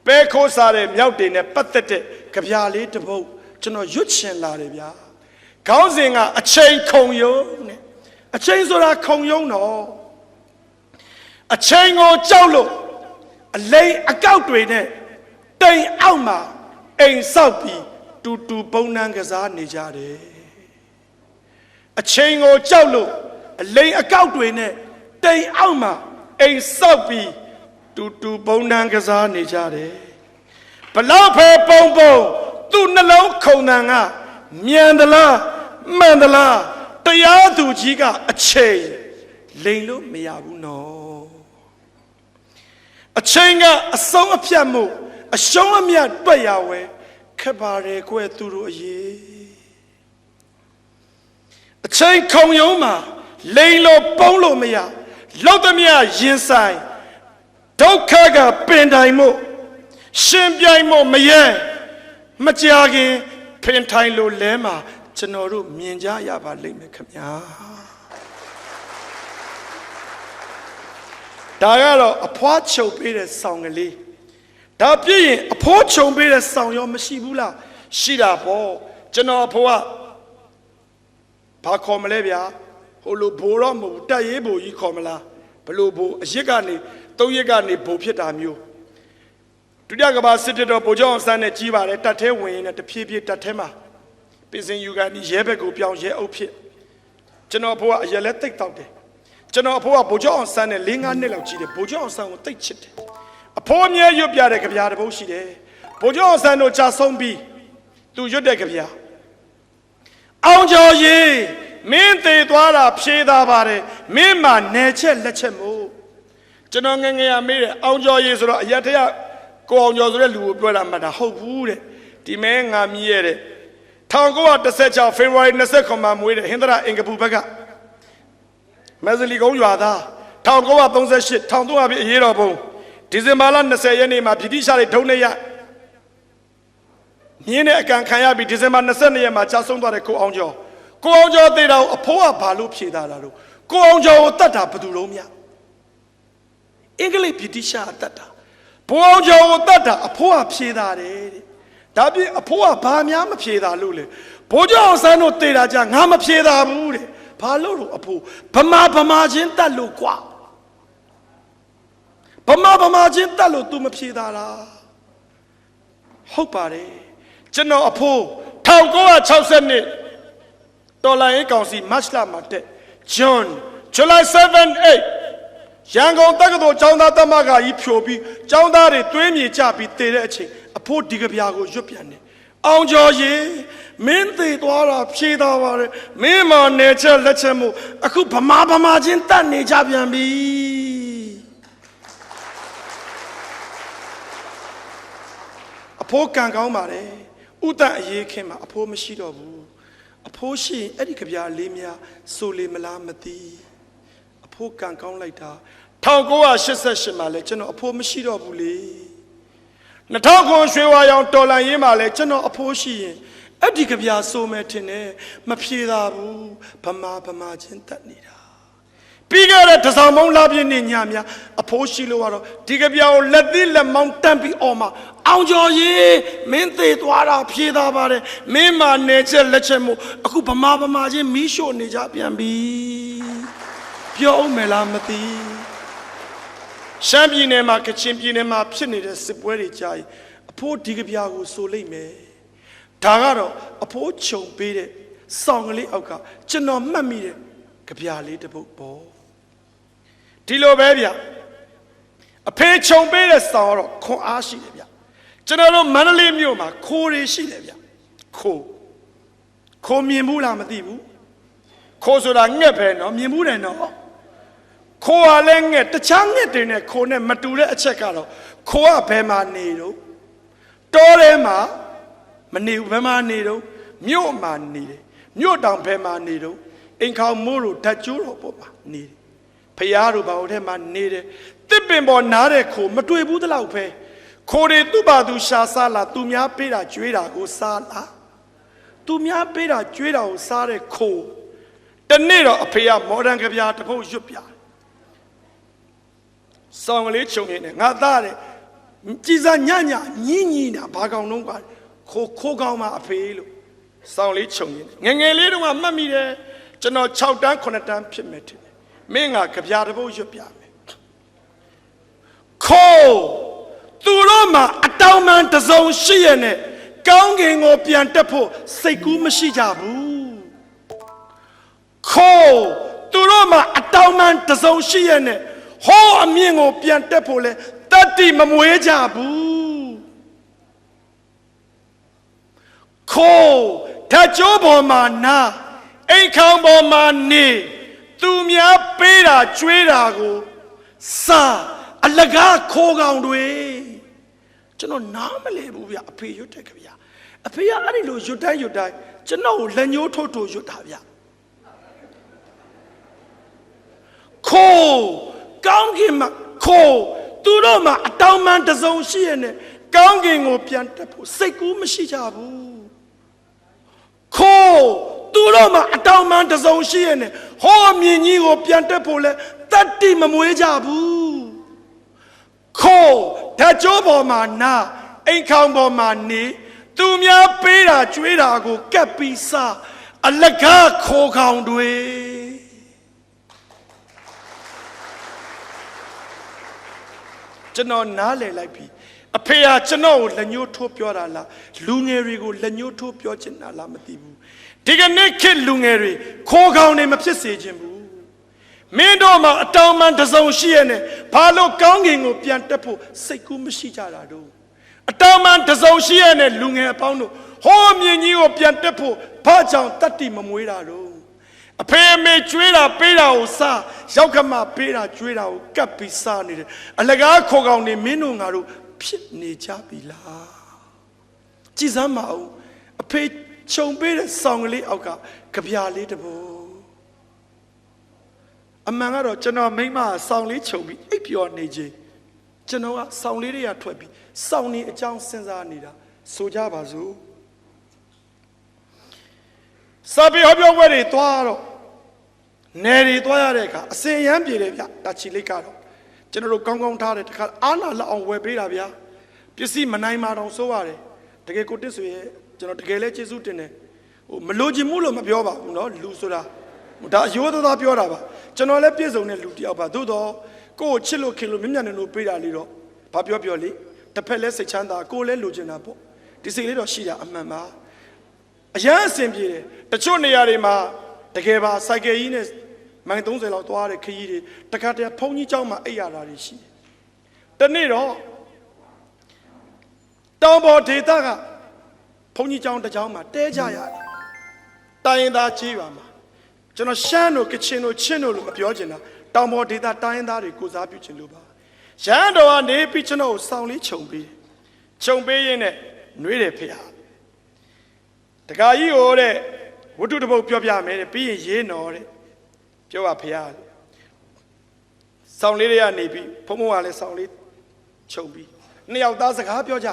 ပဲခိုးစားတဲ့မြောက်တွေနဲ့ပတ်သက်တဲ့ကြပြလေးတစ်ပုဒ်ကျွန်တော်ရွတ်ချင်လာတယ်ဗျာခေါင်းစဉ်ကအချိန်ခုံယုံနဲ့အချိန်ဆိုတာခုံယုံတော့အချိန်ကိုကြောက်လို့အလိမ်အကောက်တွေနဲ့တိမ်အောက်မှာအိမ်ဆောက်ပြီးတူပုံနှံကစားနေကြတယ်အချိန်ကိုကြောက်လို့အလိမ်အကောက်တွေနဲ့တိမ်အောက်မှာအိမ်ဆောက်ပြီးတူပုံနှံကစားနေကြတယ်ဘလောက်ဖဲပုံသူ့နှလုံးခုံတန်ကမြန်သလားမှန်သလားတရားသူကြီးကအချိန်လိမ်လို့မရဘူးနော်အချိန်ကအဆုံးအဖြတ်မှုအရှုံးအမြတ်တွက်ရဝဲခက်ပါတယ်ကွယ်သူတို့အရေးအချိန်ခုံရုံးမှာလိမ်လို့ပုံလို့မရလောက်သမျှရင်ဆိုင်ဒုက္ခကပင်တိုင်မှုရှင်ပြိုင်မှုမရဲမကြခင်ဖင်ထိုင်လို့လဲမှာကျွန်တော်တို့မြင်ကြရပါလိမ့်မယ်ခင်ဗျာဒါကတော့အဖွားချုပ်ပေးတဲ့ဆောင်းကလေးဒါပြည့်ရင်အဖိုးချုပ်ပေးတဲ့ဆောင်းရောမရှိဘူးလားရှိတာပေါ့ကျွန်တော်အဖိုးကဘာခေါ်မလဲဗျာဟိုလိုဘိုးတော့မဟုတ်တက်ရေးဘိုးကြီးခေါ်မလားဘလို့ဘိုးအရစ်ကနေ3ရက်ကနေဘိုးဖြစ်တာမျိုးဒုတိယကမ္ဘာစစ်တပ်တော်ဗိုလ်ချုပ်အောင်ဆန်းနဲ့ကြီးပါတယ်တပ်ထဲဝင်ရင်တဖြည်းဖြည်းတပ်ထဲမှာပြင်စင်ယူကနေရဲဘက်ကိုပြောင်းရဲအုပ်ဖြစ်ကျွန်တော်အဖိုးကအရက်လက်တိတ်တောက်တယ်ကျွန်တော်အဖိုးကဗိုလ်ချုပ်အောင်ဆန်းနဲ့4-5နှစ်လောက်ကြီးတယ်ဗိုလ်ချုပ်အောင်ဆန်းကိုတိတ်ချစ်တယ်အဖိုးအမြဲရွတ်ပြတဲ့ကြပြတစ်ပုဒ်ရှိတယ်ဗိုလ်ချုပ်အောင်ဆန်းတို့ကြာဆုံးပြီးသူရွတ်တဲ့ကြပြအောင်ကျော်ရေးမင်းသေးသွားတာဖြေးသားပါတယ်မင်းမှနယ်ချက်လက်ချက်မို့ကျွန်တော်ငငယ်ရမေးတယ်အောင်ကျော်ရေးဆိုတော့အရက်ထက်ကိုအောင်ကျော်ဆိုတဲ့လူကိုပြောတာမှတ်တာဟုတ်ဘူးတဲ့ဒီမဲငါမြည်ရတဲ့1916 ဖေဖော်ဝါရီ29မှာမွေးတဲ့ဟင်္ဒရာအင်္ဂပူဘက်ကမဇလီကုန်းရွာသား1938 1300ပြည့်အရေးတော်ပုံဒီဇင်ဘာလ20ရက်နေ့မှာပြည်တိရှာတွေဒုံနေရမြင်းနဲ့အကန်ခံရပြီးဒီဇင်ဘာ22ရက်မှာကြာဆုံးသွားတဲ့ကိုအောင်ကျော်သေတာကိုအဖိုးကဘာလို့ဖြေတာလားလို့ကိုအောင်ကျော်ကိုတတ်တာဘယ်သူလုံးမြအင်္ဂလိပ်ပြည်တိရှာတတ်တာဘိုးအောင်ကျော်ကိုတတ်တာအဖိုးကဖြေတာတဲ့ဒါပြင်အဖိုးကဘာများမဖြေတာလို့လေဘိုးကျော်အောင်ဆန်းတို့သေတာကြငါမဖြေတာဘူးတဲ့ဘာလို့လို့အဖိုးဗမာချင်းတတ်လို့ကွာဗမာချင်းတတ်လို့ तू မဖြေတာလားဟုတ်ပါတယ် ကျွန်တော်အဖိုး1960တော်လိုင်းကောင်စီမတ်လမှာတဲ့ June July 7 8ရန်ကုန်တက္ကသိုလ်ကျောင်းသားသမဂ္ဂကြီးဖြိုပြီးကျောင်းသားတွေသွေးမြေကျပြီးတည်တဲ့အချိန်အဖိုးဒီကဗျာကိုရွတ်ပြန်တယ်အောင်ကျော်ရေမင်းသေးသွားတာဖြေးသားပါတယ်မင်းမနေချက်လက်ချက်မို့အခုဗမာချင်းတတ်နေကြပြန်ပြီအဖိုးကံကောင်းပါတယ်ဥတန့်အရေးခင်မှာအဖိုးမရှိတော့ဘူးအဖိုးရှိရင်အဲ့ဒီကြပြလေးများစိုးလေမလားမသိအဖိုးကံကောင်းလိုက်တာ1988မှာလဲကျွန်တော်အဖိုးမရှိတော့ဘူးလေ2000ရွှေဝါရောင်တော်လန်ရေးမှာလဲကျွန်တော်အဖိုးရှိရင်အဲ့ဒီကြပြစိုးမယ်ထင်တယ်မဖြေတာဘူးဗမာချင်းတတ်နေတာပြီးခဲ့တဲ့တစောင်းမုံလာပြည့်နေညများအဖိုးရှိလို့ကတော့ဒီကြပြကိုလက်သီးလက်မောင်းတန့်ပြီးအော်မှာအောင်ကျော်ရေမင်းသေးသွားတာဖြေးသားပါတယ်မင်းမနေချက်လက်ချက်မို့အခုဗမာချင်းမီးရှို့နေကြပြန်ပြီပြောအောင်မလားမသိရှမ်းပြည်နယ်မှာကချင်ပြည်နယ်မှာဖြစ်နေတဲ့စစ်ပွဲတွေကြာရင်အဖိုးဒီကြပြကိုဆိုလိုက်မယ်ဒါကတော့အဖိုးခြုံပေးတဲ့စောင်းကလေးအောက်ကကျွန်တော်မှတ်မိတဲ့ကြပြလေးတစ်ပုဒ်ပေါ့ဒီလိုပဲဗျအဖေခြုံပေးတဲ့စောင်းကတော့ခွန်အားရှိတယ်ဗျကျွန်တော်တို့မန္တလေးမြို့မှာခိုးတွေရှိတယ်ဗျခိုးမြင်ဘူးလားမသိဘူးခိုးဆိုတာငှက်ပဲနော်မြင်ဘူးတယ်နော်ခိုးကလည်းငှက်တခြားငှက်တွေနဲ့ခိုးနဲ့မတူတဲ့အချက်ကတော့ခိုးကဘယ်မှာနေတော့တောထဲမှာမနေဘူးဘယ်မှာနေတော့မြို့မှာနေတယ်မြို့တောင်ဘယ်မှာနေတော့အိမ်ခေါင်မိုးတို့ဓာတ်ကျိုးတော်ပေါ်မှာနေတယ်ဖျားတို့ဘာလို့ထဲမှာနေတယ်တစ်ပင်ပေါ်နားတဲ့ခိုးမတွေ့ဘူးတလောက်ပဲခိုးတွေသူ့ဘာသူရှာစားလာသူများပေးတာကျွေးတာကိုစားလာသူများပေးတာကျွေးတာကိုစားတဲ့ခိုးတနေ့တော့အဖေကမော်ဒန်ကြပြားတစ်ပုတ်ရွတ်ပြဆောင်းကလေးခြုံနေတယ်ငါသားတဲ့ကြည်စားညညညီတာဘာကောင်လုံးကခိုးကောင်းမှအဖေလို့ဆောင်းလေးခြုံနေတယ်ငယ်လေးတုန်းကမှတ်မိတယ်ကျွန်တော်6တန်း9တန်းဖြစ်မယ်ထင်တယ်မင်းကကြပြားတစ်ပုတ်ရွတ်ပြမယ်ခိုးသူတို့မှာအတောင်မှန်တစုံရှိရနဲ့ကောင်းကင်ကိုပြန်တက်ဖို့စိတ်ကူးမရှိကြဘူးခိုးသူတို့မှာအတောင်မှန်တစုံရှိရနဲ့ဟောအမြင့်ကိုပြန်တက်ဖို့လဲတတ္တိမမွေးကြဘူးခိုးဓာတ်ကြိုးပေါ်မှာနာအိမ်ခေါင်ပေါ်မှာနေသူများပေးတာကျွေးတာကိုစားအလကားခိုးကောင်တွေကျွန်တော်နားမလဲဘူးဗျအဖေရွတ်တယ်ခင်ဗျအဖေကအဲ့ဒီလိုရွတ်တိုင်းကျွန်တော်ကိုလက်ညှိုးထိုးရွတ်တာဗျခိုးကောင်းကင်မှာခိုးသူတို့မှာအတောင်မှန်တစုံရှိရနဲ့ကောင်းကင်ကိုပြန်တက်ဖို့စိတ်ကူးမရှိကြဘူးခိုးသူတို့မှာအတောင်မှန်တစုံရှိရနဲ့ဟောမြင်ကြီးကိုပြန်တက်ဖို့လဲတတ္တိမမွေးကြဘူးခိုးဓာတ်ကြိုးပေါ်မှာနာအိမ်ခေါင်ပေါ်မှာနေသူများပေးတာကျွေးတာကိုကပ်ပြီးစားအလကားခိုးကောင်တွေကျွန်တော်နားလည်လိုက်ပြီအဖေဟာကျွန်တော်ကိုလက်ညှိုးထိုးပြောတာလားလူငယ်တွေကိုလက်ညှိုးထိုးပြောချင်တာလားမသိဘူးဒီကနေ့ခေတ်လူငယ်တွေခိုးကောင်တွေမဖြစ်စေချင်ဘူးမင်းတို့မှာအတောင်မှန်တစုံရှိရနဲ့ဘာလို့ကောင်းကင်ကိုပြန်တက်ဖို့စိတ်ကူးမရှိကြတာတော့အတောင်မှန်တစုံရှိရနဲ့လူငယ်အပေါင်းတို့ဟောမြင်ကြီးကိုပြန်တက်ဖို့ဘာကြောင့်တတ္တိမမွေးတာတော့အဖေအမေကျွေးတာပေးတာကိုစားရောက်ကမှပေးတာကျွေးတာကိုကပ်ပြီးစားနေတယ်အလကားခေါ်ကောင်နေမင်းတို့ငါတို့ဖြစ်နေကြပြီလားကြည်စမ်းမအောင်အဖေခြုံပေးတဲ့ဆောင်းကလေးအောက်ကကြပြားလေးတစ်ပုဒ်အမှန်ကတော့ကျွန်တော်မိမဆောင်းလေးခြုံပြီးအိပ်ပျော်နေခြင်းကျွန်တော်ကဆောင်းလေးတွေကထွက်ပြီးဆောင်းနေအကြောင်းစဉ်းစားနေတာဆိုကြပါစို့စာပေဟောပြောပွဲတွေသွားတော့နယ်တွေသွားရတဲ့အခါအစင်ရမ်းပြေတယ်ဗျတာချီလိတ်ကတော့ကျွန်တော်တို့ကောင်းကောင်းထားတယ်တခါအားနာလောက်အောင်ဝယ်ပေးတာဗျာပစ္စည်းမနိုင်မာတော့စိုးရတယ်တကယ်ကိုတစ်ဆိုရဲ့ကျွန်တော်တကယ်လဲကျေးဇူးတင်တယ်ဟိုမလို့ချင်မှုလို့မပြောပါဘူးเนาะလူဆိုတာဒါအယိုးသားပြောတာပါကျွန်တော်လည်းပြည့်စုံတဲ့လူတယောက်ပါသို့တော့ကိုယ့်ကိုချစ်လို့ခင်လို့မြတ်မြတ်နေလို့ပေးတာလေးတော့ဘာပြောလေတစ်ဖက်လဲစိတ်ချမ်းသာကိုယ်လည်းလိုချင်တာပေါ့ ဒီစိတ်လေးတော့ရှိတာအမှန်ပါအရန်အဆင်ပြေတယ်တချို့နေရာတွေမှာတကယ်ပါစိုက်ကယ်ကြီးနဲ့မိုင်30လောက်သွားတဲ့ခရီးတွေတခါတည်းဖုန်းကြီးเจ้าမှာအိပ်ရတာတွေရှိတယ်တနေ့တော့တောင်ပေါ်ဒေသကဘုန်းကြီးเจ้าတစ်เจ้าမှာတဲကြရတယ်တိုင်းရင်းသားကြီးပါမှာကျွန်တော်ရှမ်းတို့ကချင်တို့ချင်းတို့လို့မပြောချင်တာတောင်ပေါ်ဒေသတိုင်းရင်းသားတွေကိုစားပြုချင်လို့ပါရဟန်းတော်ကနေပြီးကျွန်တော်ကိုစောင်းလေးခြုံပေးရင်းနဲ့နှွေးတယ်ဖေဟာတခါကြီးဟိုတဲ့ဝတ္ထုတစ်ပုဒ်ပြောပြမယ်တဲ့ပြီးရင်ရေးနော်တဲ့ပြောပါဖေဟာစောင်းလေးတွေကနေပြီးဘုံဘုံကလည်းစောင်းလေးခြုံပြီးနှစ်ယောက်သားစကားပြောကြ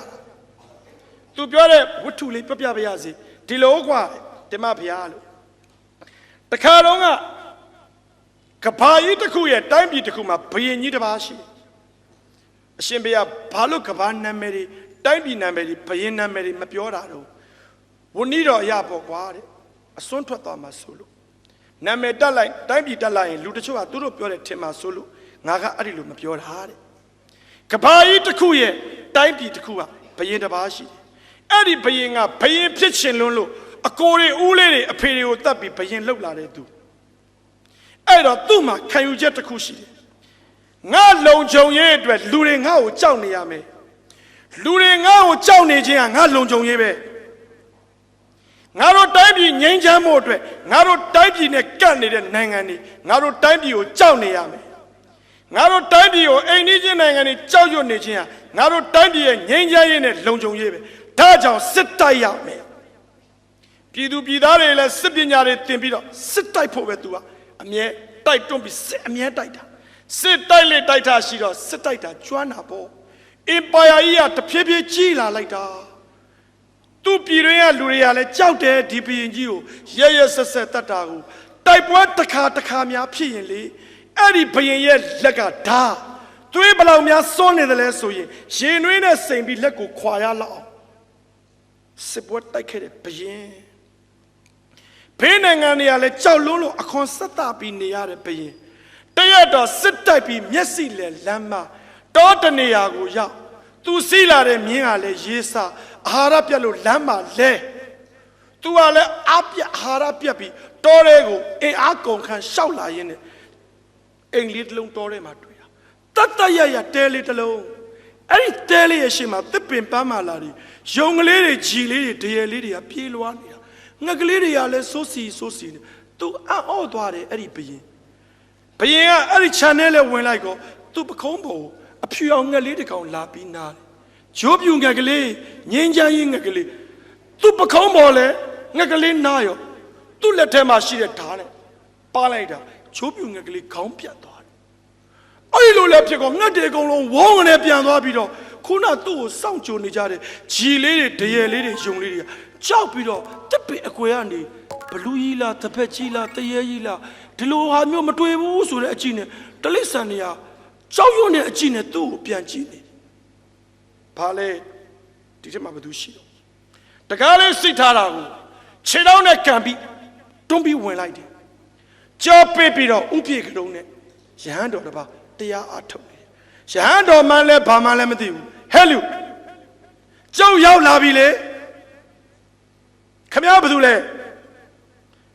သူပြောတဲ့ဝတ္ထုလေးပြပြပါရစေဒီလိုကွာတင်မဖေဟာလို့တခါတော့ကဘာကြီးတစ်ခုရဲ့တိုင်းပြည်တစ်ခုမှာဘယင်ကြီးတစ်ပါးရှိအရှင်ဘေးကဘာလို့ကဘာနာမည်တွေတိုင်းပြည်နာမည်တွေဘယင်နာမည်တွေမပြောတာတော့ဝဏီတော်အရာပေါ့ကွာတဲ့အစွန်းထွက်သွားမှာဆိုလို့နာမည်တက်လိုက်တိုင်းပြည်တက်လိုက်ရင်လူတချို့ကသူတို့ပြောတဲ့ထင်မှာဆိုလို့ငါကအဲ့ဒီလိုမပြောတာတဲ့ကဘာကြီးတစ်ခုရဲ့တိုင်းပြည်တစ်ခုကဘယင်တစ်ပါးရှိအဲ့ဒီဘယင်ကဘယင်ဖြစ်ချင်လွန်းလို့အကိုတွေဦးလေးတွေအဖေတွေကိုတတ်ပြီးဘယင်လှုပ်လာတဲ့သူအဲ့တော့သူ့မှာခံယူချက်တစ်ခုရှိတယ်ငါလုံခြုံရေးအတွက်လူတွေငါ့ကိုကြောက်နေရမယ်လူတွေငါ့ကိုကြောက်နေခြင်းကငါလုံခြုံရေးပဲငါတို့တိုင်းပြည်ငြိမ်းချမ်းဖို့အတွက်ငါတို့တိုင်းပြည်နဲ့ကပ်နေတဲ့နိုင်ငံတွေငါတို့တိုင်းပြည်ကိုကြောက်နေရမယ်ငါတို့တိုင်းပြည်ကိုအိမ်နီးချင်းနိုင်ငံတွေကြောက်ရွံ့နေခြင်းကငါတို့တိုင်းပြည်ရဲ့ငြိမ်းချမ်းရေးနဲ့လုံခြုံရေးပဲဒါကြောင့်စစ်တိုက်ရမယ်ပြည်သူပြည်သားတွေလည်းစစ်ပညာတွေသင်ပြီးတော့စစ်တိုက်ဖို့ပဲသူကအမြဲတိုက်တွန်းပြီးစစ်အမြဲတိုက်တာစစ်တိုက်လေတိုက်တာရှိတော့စစ်တိုက်တာကျွမ်းတာပေါ့အင်ပါယာကြီးကတဖြည်းဖြည်းကြီးလာလိုက်တာသူ့ပြည်တွင်းကလူတွေကလည်းကြောက်တယ်ဒီဘုရင်ကြီးကိုရဲဆက်တတ်တာကိုတိုက်ပွဲတစ်ခါများဖြစ်ရင်လေအဲ့ဒီဘုရင်ရဲ့လက်ကဓာသွေးဘလောင်များစွန်းနေတယ်လဲဆိုရင်ရင်နှွေးနဲ့စိန်ပြီးလက်ကိုခွာရလောက်အောင်စစ်ပွဲတိုက်ခဲ့တဲ့ဘုရင်ဖေးနိုင်ငံတွေကလည်းကြောက်လွန်းလို့အခွန်ဆက်တာပြီးနေရတဲ့ဘုရင်တရက်တော့စစ်တိုက်ပြီးမျက်စိလဲလမ်းမတောတနေရာကိုရောက်သူစီးလာတဲ့မြင်းကလည်းရေးစားအာဟာရပြတ်လို့လမ်းမှာလဲသူကလည်းအာဟာရပြတ်ပြီးတောထဲကိုအင်အားကုန်ခံရှောက်လာရင်းနဲ့အိမ်လေးတစ်လုံးတောထဲမှာတွေ့တာတတ်ရတဲလေးတစ်လုံးအဲ့ဒီတဲလေးရဲ့ရှေ့မှာသစ်ပင်ပန်းမာလာတွေယုံကလေးတွေဂျီလေးတွေဒရယ်လေးတွေကပြေးလွှားနေတာငှက်ကလေးတွေကလည်းစိုးစီနေသူအော့သွားတယ်အဲ့ဒီဘုရင်ကအဲ့ဒီ channel လဲဝင်လိုက်ကောသူပခုံးပေါ်အဖြူအောင်ငှက်လေးတစ်ကောင်လာပြီးနားတယ်ဂျိုးပြူငှက်ကလေးငင်းချမ်းရေးငှက်ကလေးသူပခုံးပေါ်လဲငှက်ကလေးနားရောသူ့လက်ထဲမှာရှိတဲ့ဓာတ်နဲ့ပါလိုက်တာဂျိုးပြူငှက်ကလေးခေါင်းပြတ်သွားတယ်အဲ့ဒီလိုလဲဖြစ်ကောငှက်တွေအကုန်လုံးဝုန်းကနေပြန်သွားပြီးတော့ခုနသူ့ကိုစောင့်ကြိုနေကြတဲ့ဂျီလေးတွေဒရယ်လေးတွေယုံလေးတွေကကြောက်ပြီးတော့တစ်ပင်အကွယ်ကနေဘလူးကြီးလားတစ်ဖက်ကြီးလားတရေကြီးလားဒီလိုဟာမျိုးမတွေ့ဘူးဆိုတဲ့အကြည့်နဲ့တလိဆန်နေရကြောက်ရွံ့တဲ့အကြည့်နဲ့သူ့ကိုပြန်ကြည့်နေဘာလဲဒီထက်မှဘာလို့ရှိတော့တကားလေးစိတ်ထားတာကိုခြေထောက်နဲ့ကန်ပြီးတွန်းပြီးဝင်လိုက်တယ်ကြောပေးပြီးတော့ဥပြေကလုံးနဲ့ရဟန်းတော်တစ်ပါးတရားအားထုတ်နေရဟန်းတော်မှလည်းဘာမှလည်းမသိဘူးဟဲ့လူကြောက်ရောက်လာပြီလေခမရဘာလို့လဲ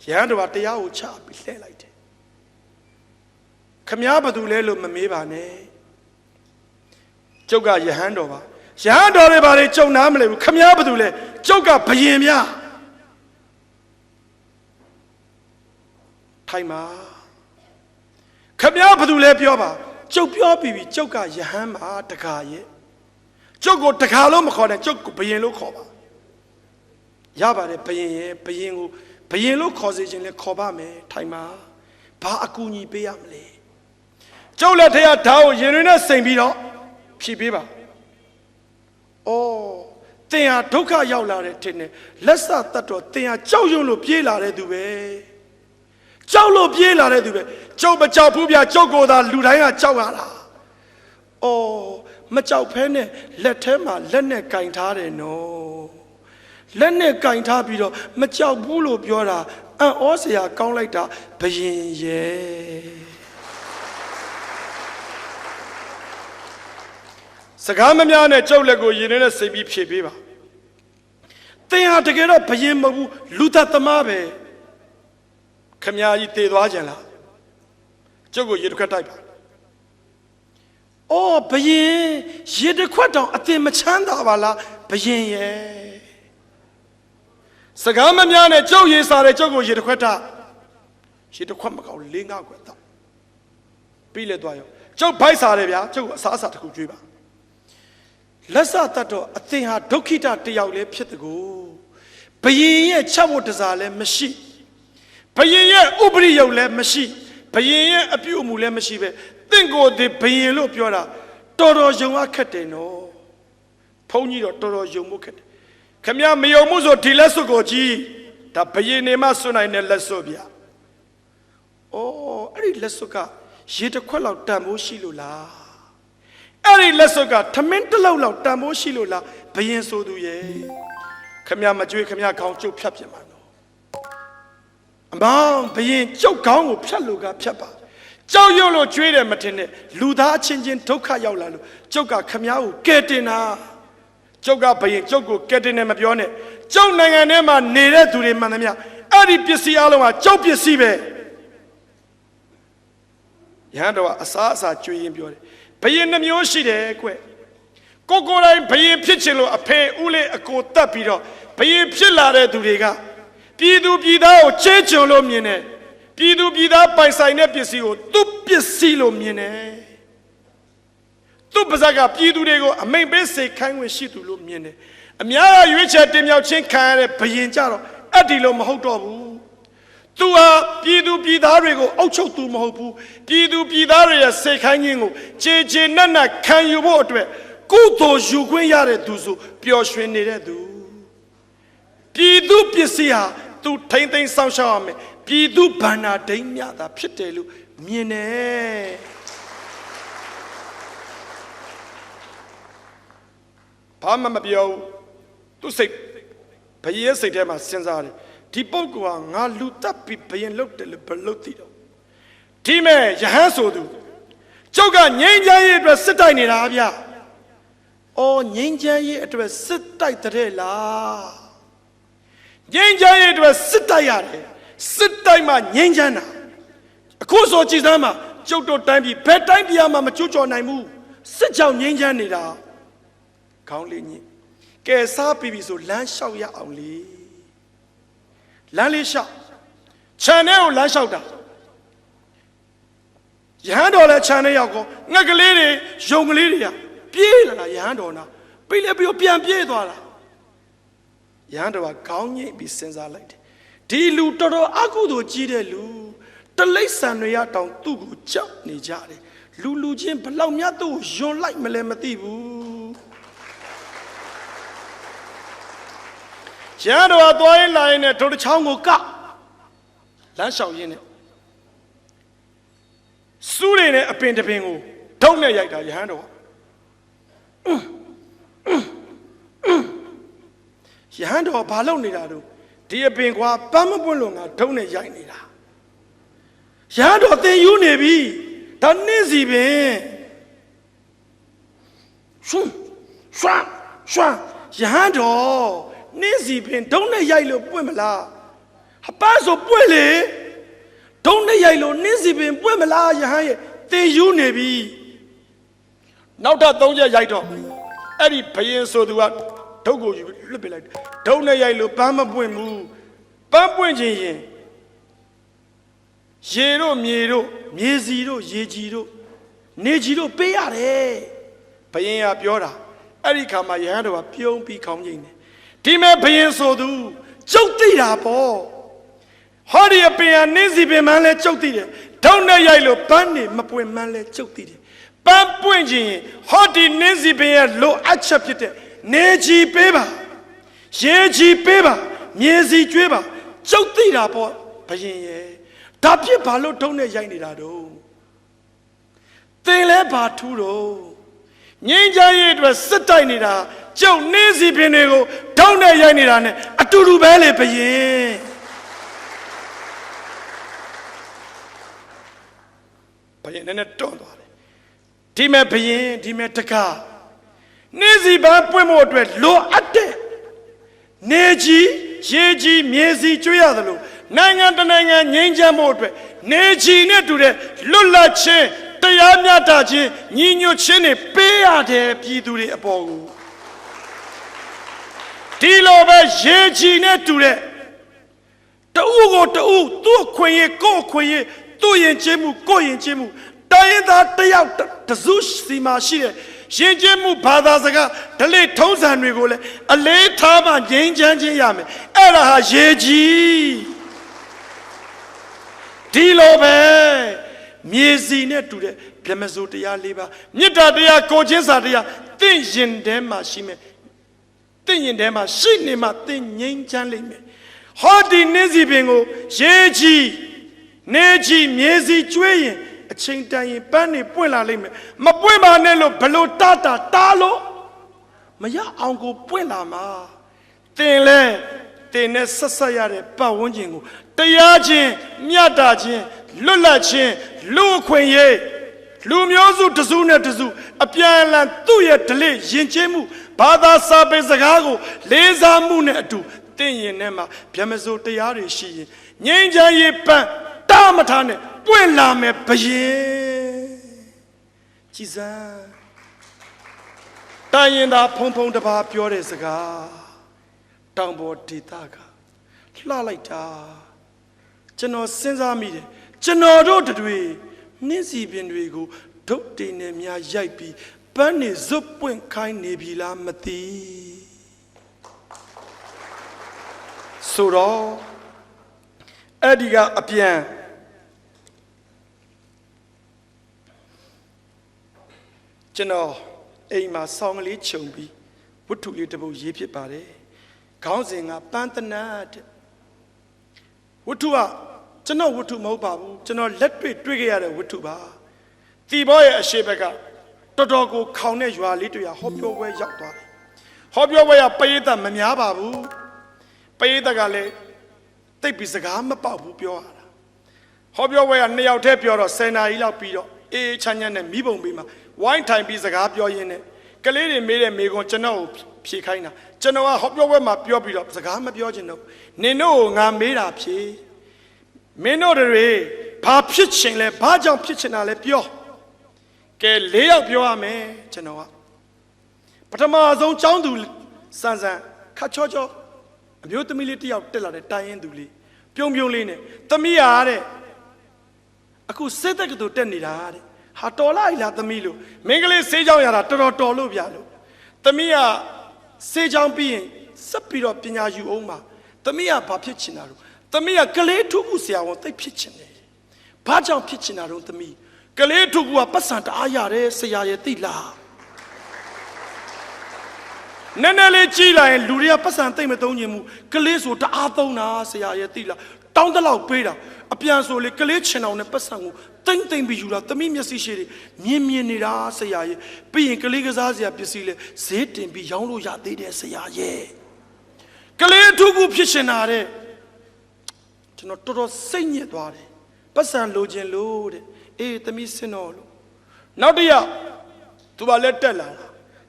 ရဟန်းတော်ကတရားကိုချပြီးလှည့်လိုက်တယ်ခမရဘာလို့လဲလို့မမေးပါနဲ့ကျုပ်ကယဟန်တော်ပါယဟန်တော်တွေဘာတွေကျုံနားမလဲဘူးခမရဘာလို့လဲကျုပ်ကဘယင်များထိုင်ပါခမရဘာလို့လဲပြောပါကျုပ်ပြောပြီးပြီကျုပ်ကယဟန်မှာတကာရဲ့ကျုပ်ကိုတကာလို့မခေါ်နဲ့ကျုပ်ကိုဘယင်လို့ခေါ်ပါရပါတယ်ဘယင်ရဲ့ဘယင်ကိုဘယင်လို့ခေါ်စေခြင်းလဲခေါ်ပါမယ်ထိုင်ပါဘာအကူအညီပေးရမလဲကျုပ်လက်ထက်ကဓာတ်ကိုရင်ရင်းနဲ့စိန်ပြီးတော့ဖြည့်ပေးပါအော်တင်ဟာဒုက္ခရောက်လာတဲ့ထင်တယ်လက်စတတ်တော့တင်ဟာကြောက်ရွံ့လို့ပြေးလာတဲ့သူပဲကြောက်လို့ပြေးလာတဲ့သူပဲကျုပ်မကြောက်ဘူးဗျာကျုပ်ကိုသာလူတိုင်းကကြောက်ရတာအော်မကြောက်ဖဲနဲ့လက်ထဲမှာလက်နဲ့ကင်ထားတယ်နော်လက်နဲ့ကင်ထားပြီးတော့မကြောက်ဘူးလို့ပြောတာအံ့ဩစရာကောင်းလိုက်တာဘယင်ရဲ့စကားမများနဲ့ကျုပ်လက်ကိုရင်ထဲနဲ့စိတ်ပြီးဖြည့်ပေးပါ တင်ဟာတကယ်တော့ဘယင်မဟုတ်ဘူးလူသားသမားပဲခမည်းကြီးတည်သွားကြလားကျုပ်ကိုရေတစ်ခွက်တိုက်ပါအော်ဘယင်ရေတစ်ခွက်တောင်အတင်မချမ်းသာပါလားဘယင်ရဲ့စကားမများနဲ့ကျုပ်ရေစားတယ်ကျုပ်ကိုရေတစ်ခွက်ထားရေတစ်ခွက်မကောက်၄-၅ခွက်တော့ပြီးလဲသွားရောကျုပ်ဖိုက်စားတယ်ဗျာကျုပ်အစားအစာတစ်ခုကျွေးပါလက်စတတ်တော့အသင်ဟာဒုက္ခိတတယောက်လည်းဖြစ်တကူဘယင်ရဲ့ချက်ဖို့တစားလည်းမရှိဘယင်ရဲ့ဥပရိယုတ်လည်းမရှိဘယင်ရဲ့အပြုအမူလည်းမရှိပဲတင့်ကိုယ်ဒီဘယင်လို့ပြောတာတော်တော်ယုံရခက်တယ်နော်ဘုန်းကြီးတော့တော်တော်ယုံမှုခက်တယ်ခမမယုံမှုဆိုဒီလက်စွပ်ကိုကြည့်ဒါဘယင်နေမှစွန့်နိုင်တဲ့လက်စွပ်ဗျအော်အဲ့ဒီလက်စွပ်ကရေတစ်ခွက်လောက်တန်ဖိုးရှိလို့လားအဲ့ဒီလက်စွပ်ကထမင်းတစ်လောက်လောက်တန်ဖိုးရှိလို့လားဘယင်ဆိုသူရဲ့ခမမကြွေးခမခေါင်းကျုပ်ဖြတ်ပြမှာနော်အမောင်ဘယင်ကျုပ်ခေါင်းကိုဖြတ်လို့ကဖြတ်ပါကြောက်ရွံ့လို့ကြွေးတယ်မထင်နဲ့လူသားအချင်းချင်းဒုက္ခရောက်လာလို့ကျုပ်ကခမကိုကဲတင်တာကျုပ်ကဘယင်ကျုပ်ကိုကဲတင်တယ်မပြောနဲ့ကျုပ်နိုင်ငံထဲမှာနေတဲ့သူတွေမှန်သမျှအဲ့ဒီပစ္စည်းအလုံးကကျုပ်ပစ္စည်းပဲရဟန်းတော်ကအစားအစာကျွေးရင်ပြောတယ်ဘယင်နှမျိုးရှိတယ်ကွကိုကိုတိုင်းဘယင်ဖြစ်ချင်လို့အဖေဦးလေးအကိုတတ်ပြီးတော့ဘယင်ဖြစ်လာတဲ့သူတွေကပြည်သူပြည်သားကိုချဲချွန်လို့မြင်တယ်ပြည်သူပြည်သားပိုင်ဆိုင်တဲ့ပစ္စည်းကိုသူ့ပစ္စည်းလို့မြင်တယ်သူ့ပါဇက်ကပြည်သူတွေကိုအမိန်ပေးစေခိုင်းဝင်ရှိသူလို့မြင်တယ်အများကရွေးချယ်တင်မြှောက်ခြင်းခံရတဲ့ဘယင်ကြတော့အဲ့ဒီလိုမဟုတ်တော့ဘူးသူဟာပြည်သူပြည်သားတွေကိုအုပ်ချုပ်သူမဟုတ်ဘူးပြည်သူပြည်သားတွေရဲ့စေခိုင်းခြင်းကိုခြေခြေနက်နက်ခံယူဖို့အတွက်ကုသိုလ်ယူခွင့်ရတဲ့သူဆိုပျော်ရွှင်နေတဲ့သူပြည်သူပစ္စည်းဟာသူထိမ့်သိမ်းဆောင်ရှောက်ရမယ်ပြည်သူဗန္နာဒိမ့်မြတာဖြစ်တယ်လို့မြင်တယ်ဘာမှမပြောသူစိတ်ဘယင်စိတ်ထဲမှာစဉ်းစားတယ်ဒီပုဂ္ဂိုလ်ကငါလူတက်ပြီးဘယင်လုတ်တယ်လို့ဘလုတ်တည်တော့ဒီမဲ့ယဟန်ဆိုသူကျုပ်ကငြိမ်းချမ်းရေးအတွက်စစ်တိုက်နေတာဗျအော်ငြိမ်းချမ်းရေးအတွက်စစ်တိုက်တဲ့လားငြိမ်းချမ်းရေးအတွက်စစ်တိုက်ရတယ်စစ်တိုက်မှငြိမ်းချမ်းတာအခုဆိုကြည်စမ်းမှာကျုပ်တို့တိုင်းပြည်ဘယ်တိုင်းပြည်မှမကြွကြော်နိုင်ဘူးစစ်ကြောင်ငြိမ်းချမ်းနေတာခေါင်းလေးညင်ကဲစားပြီးပြီဆိုလမ်းလျှောက်ရအောင်လေလမ်းလေးလျှောက်ခြံထဲကိုလမ်းလျှောက်တာရဟန်းတော်လည်းခြံထဲရောက်ကောငှက်ကလေးတွေယုံကလေးတွေကပြေးလာတာရဟန်းတော်နာပြေးလဲပြီးပြန်ပြေးသွားတာရဟန်းတော်ကခေါင်းငိမ့်ပြီးစဉ်းစားလိုက်တယ်ဒီလူတော်တော်အကုသိုလ်ကြီးတဲ့လူတလိษံတွေရတောင်သူ့ကိုကြောက်နေကြတယ်လူချင်းဘလောက်များသူ့ကိုယွန်လိုက်မလဲမသိဘူးရဟန်းတော်ကသွားရင်လာရင်နဲ့တို့တစ်ချောင်းကိုကလမ်းလျှောက်ရင်းနဲ့စူးတွေနဲ့အပင်တပင်ကိုထုံးနဲ့ရိုက်တာရဟန်းတော်ရဟန်းတော်ဘာလုပ်နေတာတို့ဒီအပင်ကွာပန်းမပွင့်လို့ငါထုံးနဲ့ရိုက်နေတာရဟန်းတော်သင်ယူနေပြီဒါနေ့စီပင်ဆွမ်းရဟန်းတော်နေ့စီပင်ထုံးနဲ့ရိုက်လို့ပွင့်မလားဟပန်းဆိုပွင့်လေထုံးနဲ့ရိုက်လို့နေ့စီပင်ပွင့်မလားရဟန်းရဲ့သင်ယူနေပြီနောက်ထပ်3ချက်ရိုက်တော့အဲ့ဒီဘယင်ဆိုသူကဒုတ်ကိုယူလွတ်ပြလိုက်ဒုတ်နဲ့ရိုက်လို့ပန်းမပွင့်ဘူးပန်းပွင့်ခြင်းရင်ရေတို့မြေတို့မြေစီတို့ရေကြီးတို့နေကြီးတို့ပေးရတယ်ဘယင်ကပြောတာအဲ့ဒီခါမှာရဟန်းတော်ကပြုံးပြီးခေါင်းငိမ့်တယ်ဒီမဲ့ဘယင်ဆိုသူကျုပ်သိတာပေါ့ဟောဒီအပင်ကနေစီပင်မှန်းလဲကျုပ်သိတယ်ဒုတ်နဲ့ရိုက်လို့ပန်းနေမပွင့်မှန်းလဲကျုပ်သိတယ်ပန်းပွင့်ခြင်းဟောဒီနေစီပင်ရဲ့လိုအပ်ချက်ဖြစ်တဲ့နေကြီးပေးပါရေကြီးပေးပါမြေစီကျွေးပါကျုပ်သိတာပေါ့ဘယင်ရဲ့ဒါဖြစ်ဘာလို့ထုံးနဲ့ရိုက်နေတာတော့သင်လဲဘာထူးတော့ငြိမ်းချမ်းရေးအတွက်စစ်တိုက်နေတာကျုပ်နေစီပင်တွေကိုထုံးနဲ့ရိုက်နေတာ ਨੇ အတူတူပဲလေဘယင်ဘယင်နဲ့တွန်းသွားတယ်ဒီမဲ့ဘယင်ဒီမဲ့တကားနေစီပန်းပွင့်ဖို့အတွက်လိုအပ်တဲ့ နေကြီးရေကြီးမြေစီကျွေးရတယ်လို့နိုင်ငံတနိုင်ငံငြိမ်းချမ်းဖို့အတွက်နေကြီးနဲ့တူတဲ့လွတ်လပ်ခြင်းတရားမျှတခြင်းညီညွတ်ခြင်းတွေပေးရတယ်ပြည်သူတွေအပေါ်ကိုဒီလိုပဲရေကြီးနဲ့တူတဲ့တူကိုတူသူ့ခွင့်ရကိုခွင့်ရသူ့ရင်ချင်းမှုကိုရင်ချင်းမှုတိုင်းရင်းသားတယောက်တစုစီမှာရှိတဲ့ရင်ချင်းမှုဘာသာစကားဓလေ့ထုံးစံတွေကိုလည်းအလေးထားမှငြိမ်းချမ်းခြင်းရမယ်အဲ့ဒါဟာရေကြီးဒီလိုပဲမြေစီနဲ့တူတဲ့ဗြဟ္မစိုရတရား၄ပါးမေတ္တာတရားကိုချင်းစာတရားတင့်ရင်ထဲမှာရှိမယ်တင့်ရင်ထဲမှာရှိနေမှတင့်ငြိမ်းချမ်းလိမ့်မယ်ဟောဒီနင်းစီပင်ကိုရေကြီးနေကြီးမြေစီကျွေးရင်အချိန်တန်ရင်ပန်းနေပွင့်လာလိမ့်မယ်မပွင့်ပါနဲ့လို့ဘလို့တာလို့မရအောင်ကိုပွင့်လာမှာတင်လဲတင်နဲ့ဆက်ဆက်ရတဲ့ပတ်ဝန်းကျင်ကိုတရားချင်းမြတ်တာချင်းလွတ်လပ်ခြင်းလူအခွင့်ရေးလူမျိုးစုတစုနဲ့တစုအပြန်အလှန်သူ့ရဲ့ဓလေ့ယဉ်ကျေးမှုဘာသာစာပေစကားကိုလေးစားမှုနဲ့အတူတင့်ရင်ထဲမှာဗြဟ္မစိုရတရားတွေရှိရင်ငြိမ်းချမ်းရေးပန်းတာမထားနဲ့ပွင့်လာမယ်ဘယင်ကြည်စမ်းတိုင်းရင်သာဖုံဖုံတပါပြောတဲ့စကားတောင်ပေါ်ဒေသကလှလိုက်တာကျွန်တော်စဉ်းစားမိတယ်ကျွန်တော်တို့တွေနှင်းစီပင်တွေကိုဒုတ်တင်နဲ့များရိုက်ပြီးပန်းနေဇွတ်ပွင့်ခိုင်းနေပြီလားမသိဆိုတော့အဲ့ဒီကအပြန်ကျွန်တော်အိမ်မှာဆောင်းကလေးခြုံပြီးဝတ္ထုလေးတစ်ပုဒ်ရေးဖြစ်ပါတယ်ခေါင်းစဉ်ကပန်းတနာတဲ့ဝတ္ထုကကျွန်တော်ဝတ္ထုမဟုတ်ပါဘူးကျွန်တော်လက်တွေ့ခဲ့ရတဲ့ဝတ္ထုပါတီဘောရဲ့အရှိဘက်ကတော်တော်ကိုခေါင်တဲ့ရွာလေးတွေ့ရဟောပြောပွဲရောက်သွားတယ်ဟောပြောပွဲကပရိသတ်မများပါဘူးပရိသတ်ကလည်းတိတ်ပြီးစကားမပေါက်ဘူးပြောရတာဟောပြောပွဲက2ယောက်တည်းပြောတော့10နာရီလောက်ပြီးတော့အေးချမ်းချမ်းနဲ့မိဘုံပေးမှာဝိုင်းထိုင်ပြီးစကားပြောရင်းနဲ့ကလေးတွေမေးတဲ့မေကွန်ကျွန်တော်ကိုဖြေခိုင်းတာကျွန်တော်ကဟောပြောပွဲမှာပြောပြီးတော့စကားမပြောချင်တော့နင်တို့ကိုငါမေးတာဖြေမင်းတို့တွေဘာဖြစ်ချင်လဲဘာကြောင့်ဖြစ်ချင်တာလဲပြောကဲ4ယောက်ပြောရမယ်ကျွန်တော်ကပထမဆုံးចောင်းသူစန်ခတ်ချောအမျိုးသမီးလေးတစ်ယောက်တက်လာတဲ့တိုင်းရင်သူလေးပြုံလေးနဲ့သမီးရတဲ့အခုစိတ်သက်ကတူတက်နေတာတဲ့ဟာတော်လိုက်လားသမီးလို့မင်းကလေးဆေးချောင်းရတာတော်လို့ဗျာလို့သမီးကဆေးချောင်းပြီးရင်စပ်ပြီးတော့ပညာယူအောင်ပါသမီးကဘာဖြစ်ချင်တာလို့သမီးကကလေးထုခုဆရာဝန်သိဖြစ်ချင်တယ်ဘာကြောင့်ဖြစ်ချင်တာတော့သမီးကလေးထုခုကပတ်စံတအားရတယ်ဆရာရဲ့သိလားနည်းနည်းလေးကြည့်လိုက်ရင်လူတွေကပတ်စံသိမသုံးချင်ဘူးကလေးဆိုတအားသုံးတာဆရာရဲ့သိလားတောင်းတလောက်ပေးတာအပြန်ဆိုလေကလေးချင်အောင်နဲ့ပတ်စံကိုတိမ့်ပြီးယူလာသမီးမျက်စိရှိတယ်မြင်နေတာဆရာရဲ့ပြီးရင်ကလေးကစားဆရာပစ္စည်းလေဈေးတင်ပြီးရောင်းလို့ရသေးတယ်ဆရာရဲ့ကလေးထုခုဖြစ်ချင်တာတဲ့ကျွန်တော်တော်စိတ်ညစ်သွားတယ်ပတ်စံလိုချင်လို့တဲ့အေးသမီးစင်တော်လို့နောက်တစ်ယောက်သူကလည်းတက်လာတာ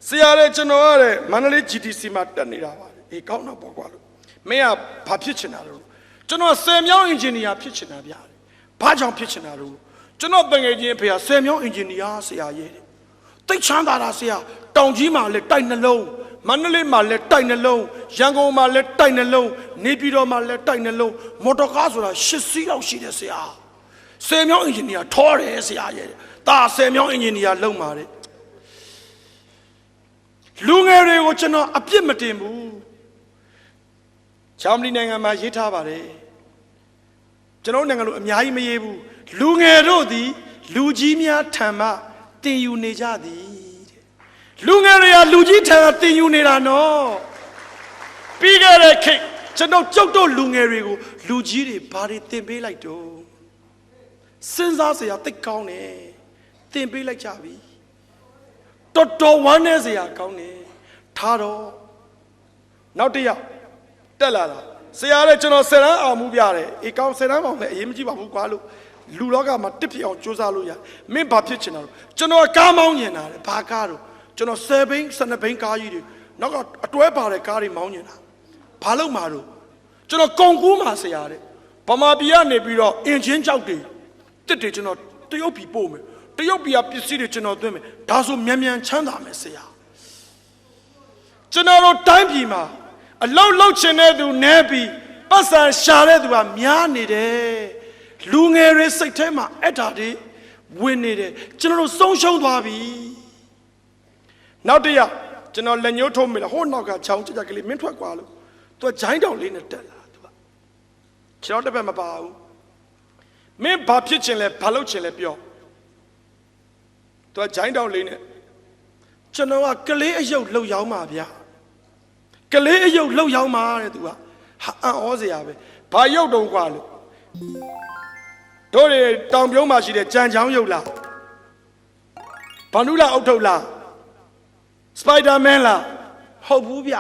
ဆရာတဲ့ကျွန်တော်ကတဲ့မန္တလေး GTC မှာတက်နေတာပါအေးကောင်းတော့ပေါ့ကွာလို့မင်းကဘာဖြစ်ချင်တာလို့ကျွန်တော်10မြောင်းအင်ဂျင်နီယာဖြစ်ချင်တာဗျာဘာကြောင့်ဖြစ်ချင်တာလို့ကျွန်တော်တငယ်ချင်းအဖေက10မြောင်းအင်ဂျင်နီယာဆရာရဲ့တိတ်ချမ်းသာတာဆရာတောင်ကြီးမှာလည်းတိုက်နှလုံးမန္တလေးမှာလည်းတိုက်နှလုံးရန်ကုန်မှာလည်းတိုက်နှလုံးနေပြည်တော်မှာလည်းတိုက်နှလုံးမော်တော်ကားဆိုတာ8စီးလောက်ရှိတယ်ဆရာ10မြောင်းအင်ဂျင်နီယာထောတယ်ဆရာရဲ့ဒါ10မြောင်းအင်ဂျင်နီယာလုံပါတယ်လူငယ်တွေကိုကျွန်တော်အပြစ်မတင်ဘူးဂျာမနီနိုင်ငံမှာရေးထားပါတယ်ကျွန်တော်နိုင်ငံလိုအများကြီးမရေးဘူးလူငယ်တို့သည်လူကြီးများထံမှတင်ယူနေကြသည်တဲ့လူငယ်တွေကလူကြီးထံကတင်ယူနေတာနော်ပြီးခဲ့တဲ့ခေတ်ကျွန်တော်ကြုတ်တော့လူငယ်တွေကိုလူကြီးတွေဘာတွေတင်ပေးလိုက်တော့စဉ်းစားစရာသိကောင်းတယ်တင်ပေးလိုက်ကြပြီတော်ဝမ်းနေစရာကောင်းတယ်ထားတော့နောက်တစ်ယောက်တက်လာတာဆရာတဲ့ကျွန်တော်10တန်းအောင်မှုပြတယ်အေးကောင်း10တန်းအောင်လည်းအရေးမကြီးပါဘူးကွာလို့လူလောကမှာတစ်ဖြစ်အောင်ကြိုးစားလို့ရမင်းဘာဖြစ်ချင်တာလို့ကျွန်တော်ကားမောင်းနေတာလေဘာကားတော့ကျွန်တော်10ဘိန်း12ဘိန်းကားကြီးတွေနောက်ကအတွဲပါတဲ့ကားတွေမောင်းနေတာ ဘာလို့မှာတော့ကျွန်တော်ကုံကူးမှာဆရာတဲ့ဗမာပြည်ကနေပြီးတော့အင်ချင်းကြောက်တွေတစ်တွေကျွန်တော်တရုတ်ပြည်ပို့မယ်တရုတ်ပြည်ကပစ္စည်းတွေကျွန်တော်သွင်းမယ်ဒါဆိုမြန်မြန်ချမ်းသာမယ်ဆရာကျွန်တော်တို့တိုင်းပြည်မှာအလောက်လောက်ချင်တဲ့သူနဲပြီးပတ်စံရှာတဲ့သူကများနေတယ်လူငယ်တွေစိတ်ထဲမှာအဲ့ဒါတွေဝင်နေတယ်ကျွန်တော်တို့ဆုံးရှုံးသွားပြီနောက်တစ်ယောက်ကျွန်တော်လက်ညှိုးထိုးမိလားဟိုနောက်ကချောင်းကြကြကလေးမင်းထွက်กว่าလို့သူကဂျိုင်းတောင်လေးနဲ့တက်လာသူကခြေတော်တစ်ဖက်မပါဘူးမင်းဘာဖြစ်ချင်လဲဘာလုပ်ချင်လဲပြောသူကဂျိုင်းတောင်လေးနဲ့ကျွန်တော်ကကလေးအယုတ်လှုပ်ရောင်းပါဗျာကလေးအယုတ်လှုပ်ရောင်းပါတဲ့သူကအံ့ဩစရာပဲဘာယုတ်တုံးกว่าလို့တို့တွေတောင်ပြုံးမှာရှိတဲ့ကြံချောင်းယုတ်လားဘာနုလားအုတ်ထုတ်လားစပိုက်ဒါမန်လားဟုတ်ဘူးဗျ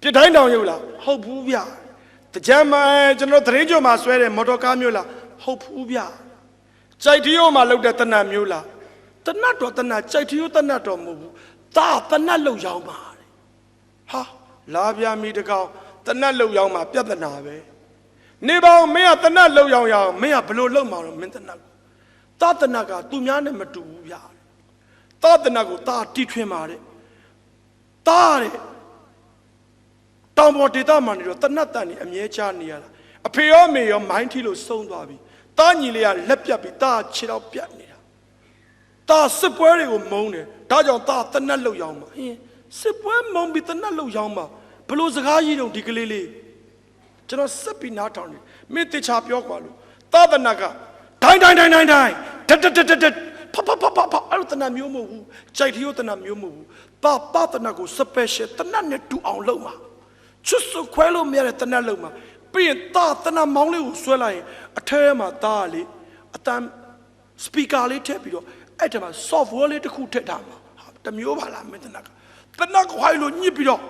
ပြစ်တိုင်းတောင်ယုတ်လားဟုတ်ဘူးဗျတကြမ်းမှာကျွန်တော်သတင်းကြိုမှာဆွဲတဲ့မော်တော်ကားမျိုးလားဟုတ်ဘူးဗျကြိုက်ထီယိုမှာလောက်တဲ့တနတ်မျိုးလားတနတ်တော့တနတ်ကြိုက်ထီယိုတနတ်တော့မဟုတ်ဘူးဒါတနတ်လောက်ရောင်းပါတဲ့ဟာလာပြမီတကောင်တနတ်လောက်ရောင်းမှာပြဿနာပဲနေပေါင်းမင်းကတနတ်လောက်ရောင်းရအောင်မင်းကဘလို့လောက်မှာတော့မင်းတနတ်တာတနတ်ကသူများနဲ့မတူဘူးဗျတာတနတ်ကိုတာတီထွင်ပါတဲ့တာတဲ့တောင်ပေါ်ဒေသမှာနေတော့တနတ်တန်နေအမြဲချနေရတာအဖေရောမေရောမိုင်းထီလို့ဆုံးသွားပြီတာညီလေးကလက်ပြတ်ပြီးတာခြေတော့ပြတ်နေတာတာစစ်ပွဲတွေကိုမုန်းတယ်ဒါကြောင့်တာတနတ်လောက်ရောင်းမှာဟင်းစစ်ပွဲမုန်းပြီးတနတ်လောက်ရောင်းမှာဘလို့စကားကြီးတော့ဒီကလေးလေးကျွန်တော်စက်ပြီးနားထောင်နေမင်းတေချာပြောกว่าလို့တာတနတ်ကဒိုင်းတက်ဖဖအဲ့လိုတနတ်မျိုးမဟုတ်ဘူးကြိုက်ထီယိုတနတ်မျိုးမဟုတ်ဘူးတာတနတ်ကိုစပယ်ရှယ်တနတ်နဲ့တူအောင်လုပ်မှာချွတ်စွခွဲလို့မရတဲ့တနတ်လုံးမှာပြီးရင်တနတ်မောင်းလေးကိုဆွဲလိုက်ရင်အထဲမှာတားလေအတန်စပီကာလေးထည့်ပြီးတော့အဲ့ထဲမှာ software လေးတစ်ခုထည့်ထားမှာတမျိုးပါလားမင်းတနတ်ခွိုင်းလို့ညစ်ပြီးတော့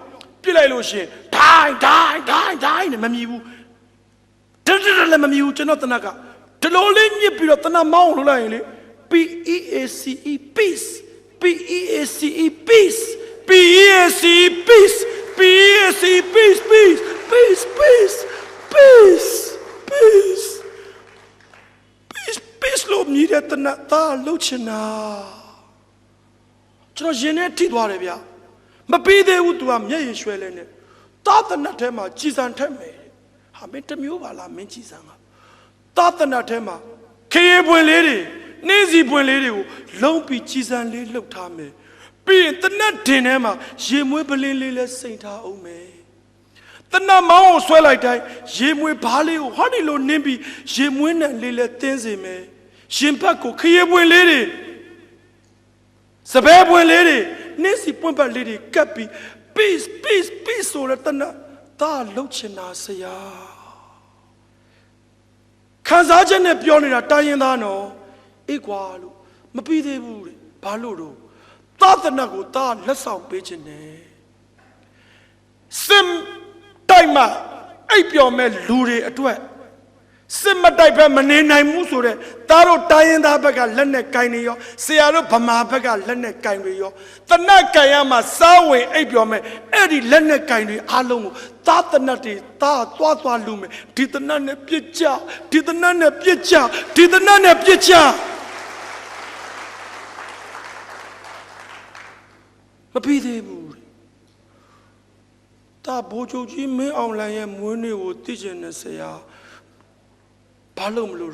ပြစ်လိုက်လို့ရှင်ဒိုင်းနဲ့မမြည်ဘူးတက်လည်းမမြည်ဘူးကျွန်တော်တနတ်ကဒီလိုလေးညစ်ပြီးတော့တနတ်မောင်းလို့လိုက်ရင်လေPEACE peace PEACE peace PEACE peace PEACE peace peace peace peace peace peace peace လို့မြည်တဲ့တနတ်သားလှုပ်ချင်တာကျွန်တော်ရင်ထဲထိသွားတယ်ဗျမပြီးသေးဘူး तू ကမျက်ရည်ရွှဲလဲနဲ့တာတနတ်ထဲမှာကြည်စံထက်မယ်ဟာမင်းတမျိုးပါလားမင်းကြည်စံကတာတနတ်ထဲမှာခေပွင့်လေးတွေနှင်းစီပွင့်လေးတွေကိုလုံးပြီးကြည်စံလေးလှုပ်ထားမယ်ပြီးရင်တနတ်တင်ထဲမှာရေမွေးပလင်းလေးလဲစိန်ထားအောင်မယ်တနတ်မောင်းကိုဆွဲလိုက်တိုင်းရေမွေးဘားလေးကိုဟောဒီလိုနင်းပြီးရေမွေးနဲ့လေးလဲတင်းစေမယ်ရင်ဘက်ကိုခရေပွင့်လေးတွေစပယ်ပွင့်လေးတွေနှင်းစီပွင့်ပတ်လေးတွေကပ်ပြီး peace peace peace ဆိုတဲ့တနတ်ဒါလှုပ်ချင်တာဆရာခံစားချက်နဲ့ပြောနေတာတိုင်းရင်သားနော်အေးကွာလို့မပြီးသေးဘူးတဲ့ဘာလို့တော့သာသနာကိုဒါလက်ဆောင်ပေးခြင်းနဲ့စင်တိုက်မှာအိပ်ပျော်မဲ့လူတွေအတွက်စစ်မတိုက်ဘက်မနေနိုင်ဘူးဆိုတဲ့သားတို့တိုင်းရင်သားဘက်ကလက်နဲ့ကင်နေရောဆရာတို့ဗမာဘက်ကလက်နဲ့ကင်တွေရောတနတ်ကင်ရမှာစားဝင်အိပ်ပျော်မဲ့အဲ့ဒီလက်နဲ့ကင်တွေအားလုံးကိုသားတနတ်တွေသားသွားလူမယ်ဒီတနတ်နဲ့ပြစ်ကြဒီတနတ်နဲ့ပြစ်ကြဒီတနတ်နဲ့ပြစ်ကြမပြီးသေးဘူးတာဘိုးချုပ်ကြီးမင်းအောင်လှိုင်ရဲ့မွေးနေ့ကိုသိကျင်တဲ့ဆရာဘာလို့မလို့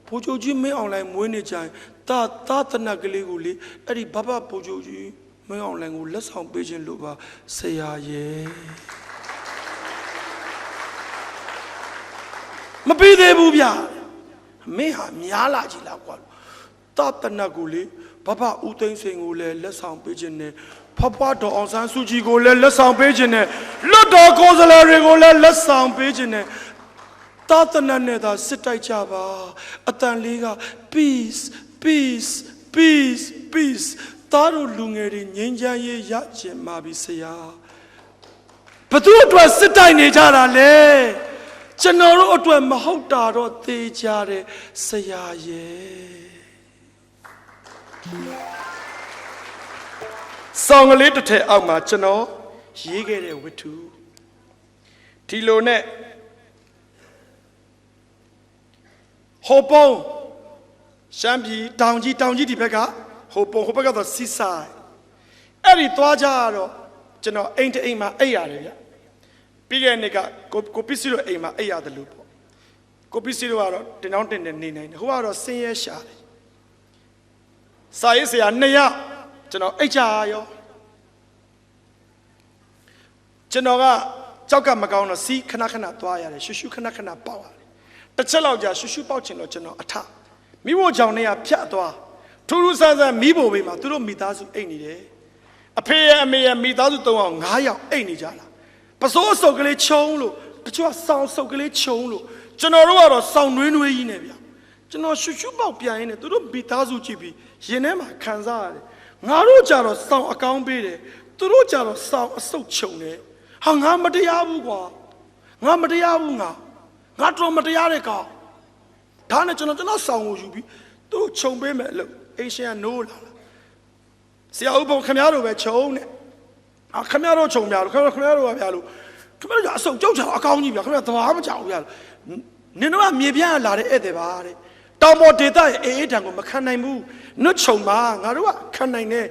ဘိုးချုပ်ကြီးမင်းအောင်လှိုင်မွေးနေ့ကြရင်တာတနတ်ကလေးကိုလေအဲ့ဒီဘဘဘိုးချုပ်ကြီးမင်းအောင်လှိုင်ကိုလက်ဆောင်ပေးခြင်းလို့ပါဆရာရဲ့မပြီးသေးဘူးဗျမင်းဟာများလာကြည်လားကွာတာတနတ်ကိုလေဘဘဦးသိန်းစိန်ကိုလည်းလက်ဆောင်ပေးခြင်းနဲ့ဖွားတော်အောင်ဆန်းစုကြည်ကိုလည်းလက်ဆောင်ပေးခြင်းနဲ့လွတ်တော်ကိုယ်စားလှယ်တွေကိုလည်းလက်ဆောင်ပေးခြင်းနဲ့သာသနာနဲ့သာစစ်တိုက်ကြပါအတန်လေးက peace peace peace peace သားတို့လူငယ်တွေငြိမ်းချမ်းရေးရကျင်ပါပြီဆရာဘသူအတွက်စစ်တိုက်နေကြတာလဲကျွန်တော်တို့အတွက်မဟုတ်တာတော့သိကြတယ်ဆရာရဲ့ဆောင်းကလေးတစ်ထည်အောက်မှာကျွန်တော်ရေးခဲ့တဲ့ဝတ္ထု ဒီလိုနဲ့ဟိုပုံရှမ်းပြည်တောင်ကြီးဒီဘက်ကဟိုဘက်ကတော့စီဆိုင်အဲ့ဒီသွားကြတော့ကျွန်တော်အိမ်တအိမ်မှာအိပ်ရတယ်ဗျပြီးခဲ့တဲ့နေ့ကကိုပစ္စည်းတို့အိမ်မှာအိပ်ရတယ်လို့ပေါ့ကိုပစ္စည်းတို့ကတော့တင်တောင်းတင်နေနိုင်တယ်ဟိုကတော့ဆင်းရဲရှာတယ်စာရေးဆရာ2ယောက်ကျွန်တော်အိတ်ချရောကျွန်တော်ကကြောက်ကမကောင်းတော့စီးခဏသွားရတယ်ရှူခဏပေါက်ရတယ်တစ်ချက်လောက်ကြာရှူပေါက်ချင်တော့ကျွန်တော်အထမိဖို့ကြောင့်နေရဖြတ်သွားထူးဆန်းမိဖို့ဘေးမှာသူတို့မိသားစုအိတ်နေတယ်အဖေရဲ့အမေရဲ့မိသားစု3ယောက်5ယောက်အိတ်နေကြလားပစိုးအစုပ်ကလေးခြုံလို့တချို့ကစောင်းစုပ်ကလေးခြုံလို့ကျွန်တော်တို့ကတော့စောင်းနွေးကြီးနေဗျကျွန်တော်ရှူပေါက်ပြန်ရင်းနဲ့သူတို့မိသားစုကြည့်ပြီးရင်ထဲမှာခံစားရတယ်ငါတို့ကြတော့စောင်းအကောင်းပေးတယ်သူတို့ကြတော့စောင်းအစုပ်ခြုံတယ်ဟာငါမတရားဘူးကွာငါမတရားဘူးငါတော့မတရားတဲ့ကောင်ဒါနဲ့ကျွန်တော်စောင်းကိုယူပြီးသူတို့ခြုံပေးမယ်လို့အိရှင်ကနိုးလာဆရာဥပုံခမရတို့ပဲခြုံနဲ့ခမရတို့ခြုံပြလို့ခမရတို့ကပြလို့ခမရတို့အစုံကြောက်ချအကောင်းကြီးပြခမရသဘာမကြောက်ပြလို့နင်တို့ကမြေပြန့်လာတဲ့ဧည့်သည်ပါတဲ့တောင်ပေါ်ဒေသရဲ့အေးတံကိုမခံနိုင်ဘူးနှွတ်ခြုံပါငါတို့ကခံနိုင်တဲ့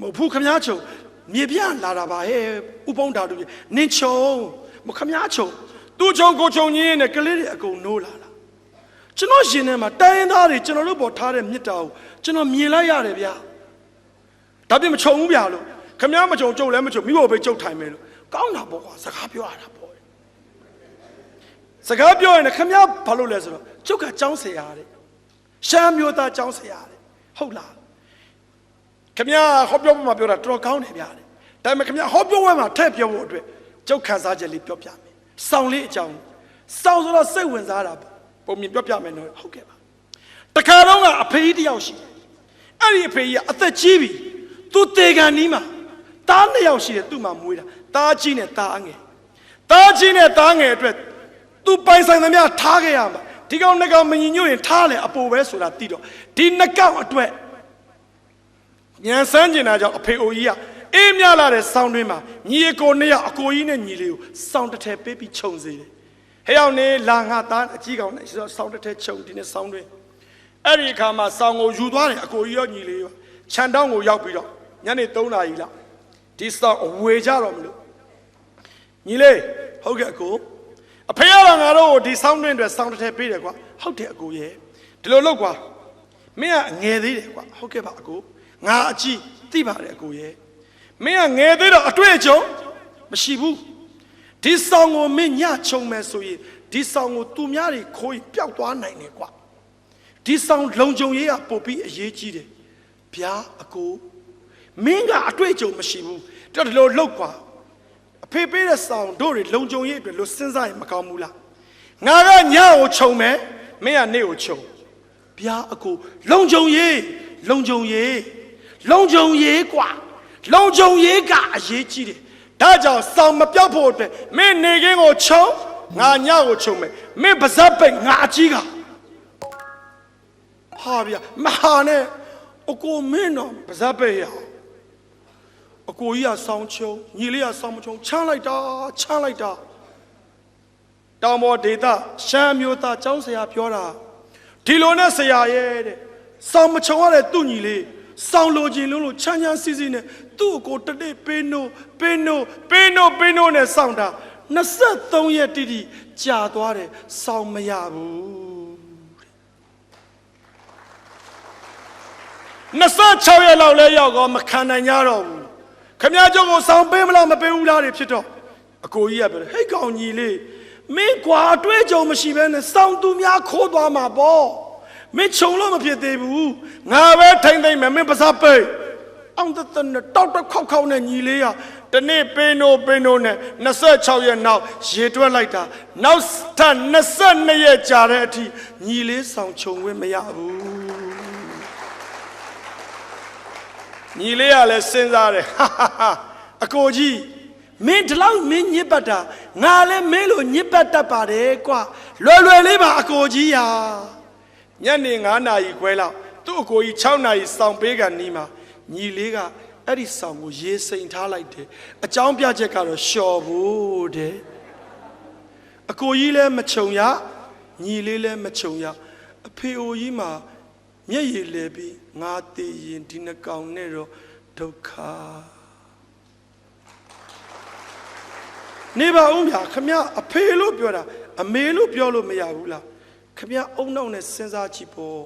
မဟုတ်ဘူးခမရခြုံမြေပြန့်လာတာပါဟဲ့ဥပုံဓာတုနင်ခြုံမခမရခြုံသူခြုံကိုခြုံရင်းနဲ့ကလေးတွေအကုန်နိုးလာတာကျွန်တော်ရှင်ထဲမှာတိုင်းရင်းသားတွေကျွန်တော်တို့ပေါ်ထားတဲ့မြစ်တာကိုကျွန်တော်မြင်လိုက်ရတယ်ဗျာဒါပြင်မခြုံဘူးဗျာလို့ခမည်းမခြုံကြုတ်လည်းမခြုံမိဖို့ပဲကြုတ်ထိုင်မယ်လို့ကောင်းတာပေါ့ကွာစကားပြောရတာပေါ့စကားပြောရင်ခမည်းဘာလို့လဲဆိုတော့ကျုပ်ကចောင်းဆရာတဲ့ရှမ်းမျိုးသားចောင်းဆရာတဲ့ဟုတ်လားခမည်းဟောပြောမှာပြောတာတော်ကောင်းတယ်ဗျာတဲ့ဒါပေမဲ့ခမည်းဟောပြောဝဲမှာထည့်ပြောဖို့အတွက်ကျုပ်ခန်းစားချက်လေးပြောပြမယ်စောင်းလေးအကြောင်းစောင်းဆိုတော့စိတ်ဝင်စားတာပုံမြင်ပြောပြမယ်နော်ဟုတ်ကဲ့ပါတခါတော့ကအဖေကြီးတယောက်ရှိတယ်အဲ့ဒီအဖေကြီးကအသက်ကြီးပြီသူတေကန်နီးမှာတား2ယောက်ရှိတယ်သူ့မှာမွေးတာတားကြီးနဲ့တားအငယ်အတွက်သူပိုင်ဆိုင်သမျှထားခဲ့ရမှာဒီကောင်နှစ်ကောင်မညီညွတ်ရင်ထားလေအပိုပဲဆိုတာသိတော့ဒီနှစ်ကောင်အတွက်ညံစမ်းကျင်တာကြောင့်အဖေအိုကြီးကအေးမြလာတဲ့ဆောင်းတွင်းမှာညီအကို2ယောက်အကိုကြီးနဲ့ညီလေးကိုစောင်းတစ်ထည်ပေးပြီးခြုံစေတယ်ဟဲ့ရောက်နေလာငါသားအကြီးကောင်နဲ့စောင်းတစ်ထည်ခြုံဒီနဲ့ဆောင်းတွင်းအဲ့ဒီအခါမှာစောင်းကိုယူသွားတယ်အကိုကြီးရောညီလေးရောခြံတောင်းကိုရောက်ပြီးတော့ညနေ3 နာရီလောက်ဒီစောင်းအဝေကြတော့မလို့ညီလေးဟုတ်ကဲ့အကိုအဖေကတော့ငါတို့ဒီဆောင်းတွင်းအတွက်ဆောင်းတစ်ထည်ပေးတယ်ကွာဟုတ်တယ်အကိုရဲ့ဒီလိုလုပ်ကွာမင်းကငယ်သေးတယ်ကွာဟုတ်ကဲ့ပါအကိုငါအကြီးသိပါတယ်အကိုရဲ့မင်းကငယ်သေးတော့အတွေ့အကြုံမရှိဘူးဒီဆောင်းကိုမင်းညခြုံမယ်ဆိုရင်ဒီဆောင်းကိုသူများတွေခိုးပျောက်သွားနိုင်တယ်ကွာဒီဆောင်းလုံခြုံရေးကပို့ပြီးအရေးကြီးတယ်ဗျာအကိုမင်းကအတွေ့အကြုံမရှိဘူးတော်တော်လောက်ကွာအဖေပေးတဲ့ဆောင်းတို့တွေလုံခြုံရေးအတွက်လို့စဉ်းစားရင်မကောင်းဘူးလားငါကညကိုခြုံမယ်မင်းကနေ့ကိုခြုံဗျာအကိုလုံခြုံရေးကွာလုံခြုံရေးကအရေးကြီးတယ်ဒါကြောင့်ဆောင်းမပြောက်ဖို့အတွက်မင်းနေခင်းကိုခြုံငါညကိုခြုံမယ်မင်းပါဇက်ပိတ်ငါအကြီးကဟာဗျာမဟာနဲ့အကိုမင်းတော့ပါဇက်ပိတ်ရအကိုကြီးကဆောင်းချုံညီလေးကဆောင်းမချုံချမ်းလိုက်တာတောင်ပေါ်ဒေသရှမ်းမျိုးသားကျောင်းဆရာပြောတာဒီလိုနဲ့ဆရာရဲ့တဲ့ဆောင်းမချုံရတဲ့သူ့ညီလေးဆောင်းလိုချင်လို့ချမ်းစီစီနဲ့သူ့အကိုတနေ့ပေးနိုးနဲ့ဆောင်းတာ23 ရက်တိတိကြာသွားတယ်ဆောင်းမရဘူး26 ရက်လောက်လဲရောက်တော့မခံနိုင်ကြတော့ဘူးခမည်းကျုပ်ကိုဆောင်းပေးမလားမပေးဘူးလားတွေဖြစ်တော့အကိုကြီးကပြောတယ်ဟဲ့ကောင်ညီလေးမင်းကွာအတွေ့အကြုံမရှိဘဲနဲ့ဆောင်းသူများခိုးသွားမှာပေါ့မင်းခြုံလို့မဖြစ်သေးဘူးငါပဲထိမ့်သိမ့်မယ်မင်းပါစားပိတ်အောင်တတနဲ့တောက်ခေါက်နဲ့ညီလေးကတနေ့ပေးနိုးနဲ့26 ရက်နောက်ရေတွက်လိုက်တာနောက်ထပ်22 ရက်ကြာတဲ့အထိညီလေးဆောင်ခြုံဝင်မရဘူးညီလေးကလည်းစဉ်းစားတယ်အကိုကြီးမင်းဒီလောက်မင်းညစ်ပတ်တာငါလည်းမင်းလိုညစ်ပတ်တတ်ပါတယ်ကွာလွယ်လေးပါအကိုကြီးဟာညနေ9 နာရီခွဲလောက်သူ့အကိုကြီး6 နာရီစောင့်ပေးကန်နီးမှာညီလေးကအဲ့ဒီဆောင်ကိုရေစိမ်ထားလိုက်တယ်အကြောင်းပြချက်ကတော့လျှော်ဖို့တဲ့ အကိုကြီးလည်းမခြုံရညီလေးလည်းမခြုံရအဖေအိုကြီးမှာမျက်ရည်လဲပြီးငါတည်ရင်ဒီနှကောင်နဲ့တော့ဒုက္ခနေပါဦးဗျာခမအဖေလို့ပြောတာအမေလို့ပြောလို့မရဘူးလားခမအုံနောက်နဲ့စဉ်းစားကြည့်ပေါ့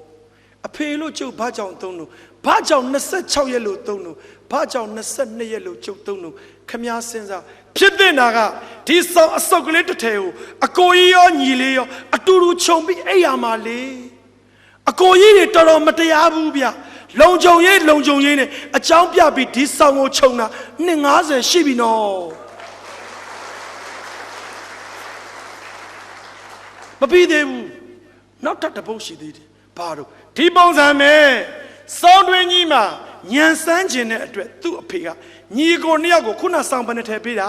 အဖေလို့ကျုပ်ဘာကြောင့်သုံးလို့ဘာကြောင့်26ရက်လို့သုံးလို့ဘာကြောင့်22ရက်လို့ကျုပ်သုံးလို့ခမစဉ်းစားဖြစ်တဲ့နာကဒီဆောင်အစုပ်ကလေးတစ်ထည်ကိုအကိုကြီးရောညီလေးရောအတူတူခြုံပြီးအဲ့ရမှာလေအကိုကြီးတွေတော်တော်မတရားဘူးဗျလုံခြုံရေးနဲ့အကြောင်းပြပြီးဒီဆောင်ကိုခြုံတာ250ရှိပြီနော်မပြီးသေးဘူးနောက်တစ်ပုတ်ရှိသေးတယ်ဘာလို့ဒီပုံစံမဲ့စောင်းတွင်းကြီးမှာညံစမ်းခြင်းတဲ့အတွက်သူ့အဖေကညီကို2ယောက်ကိုခုနဆောင်ပနဲ့ထည့်ပေးတာ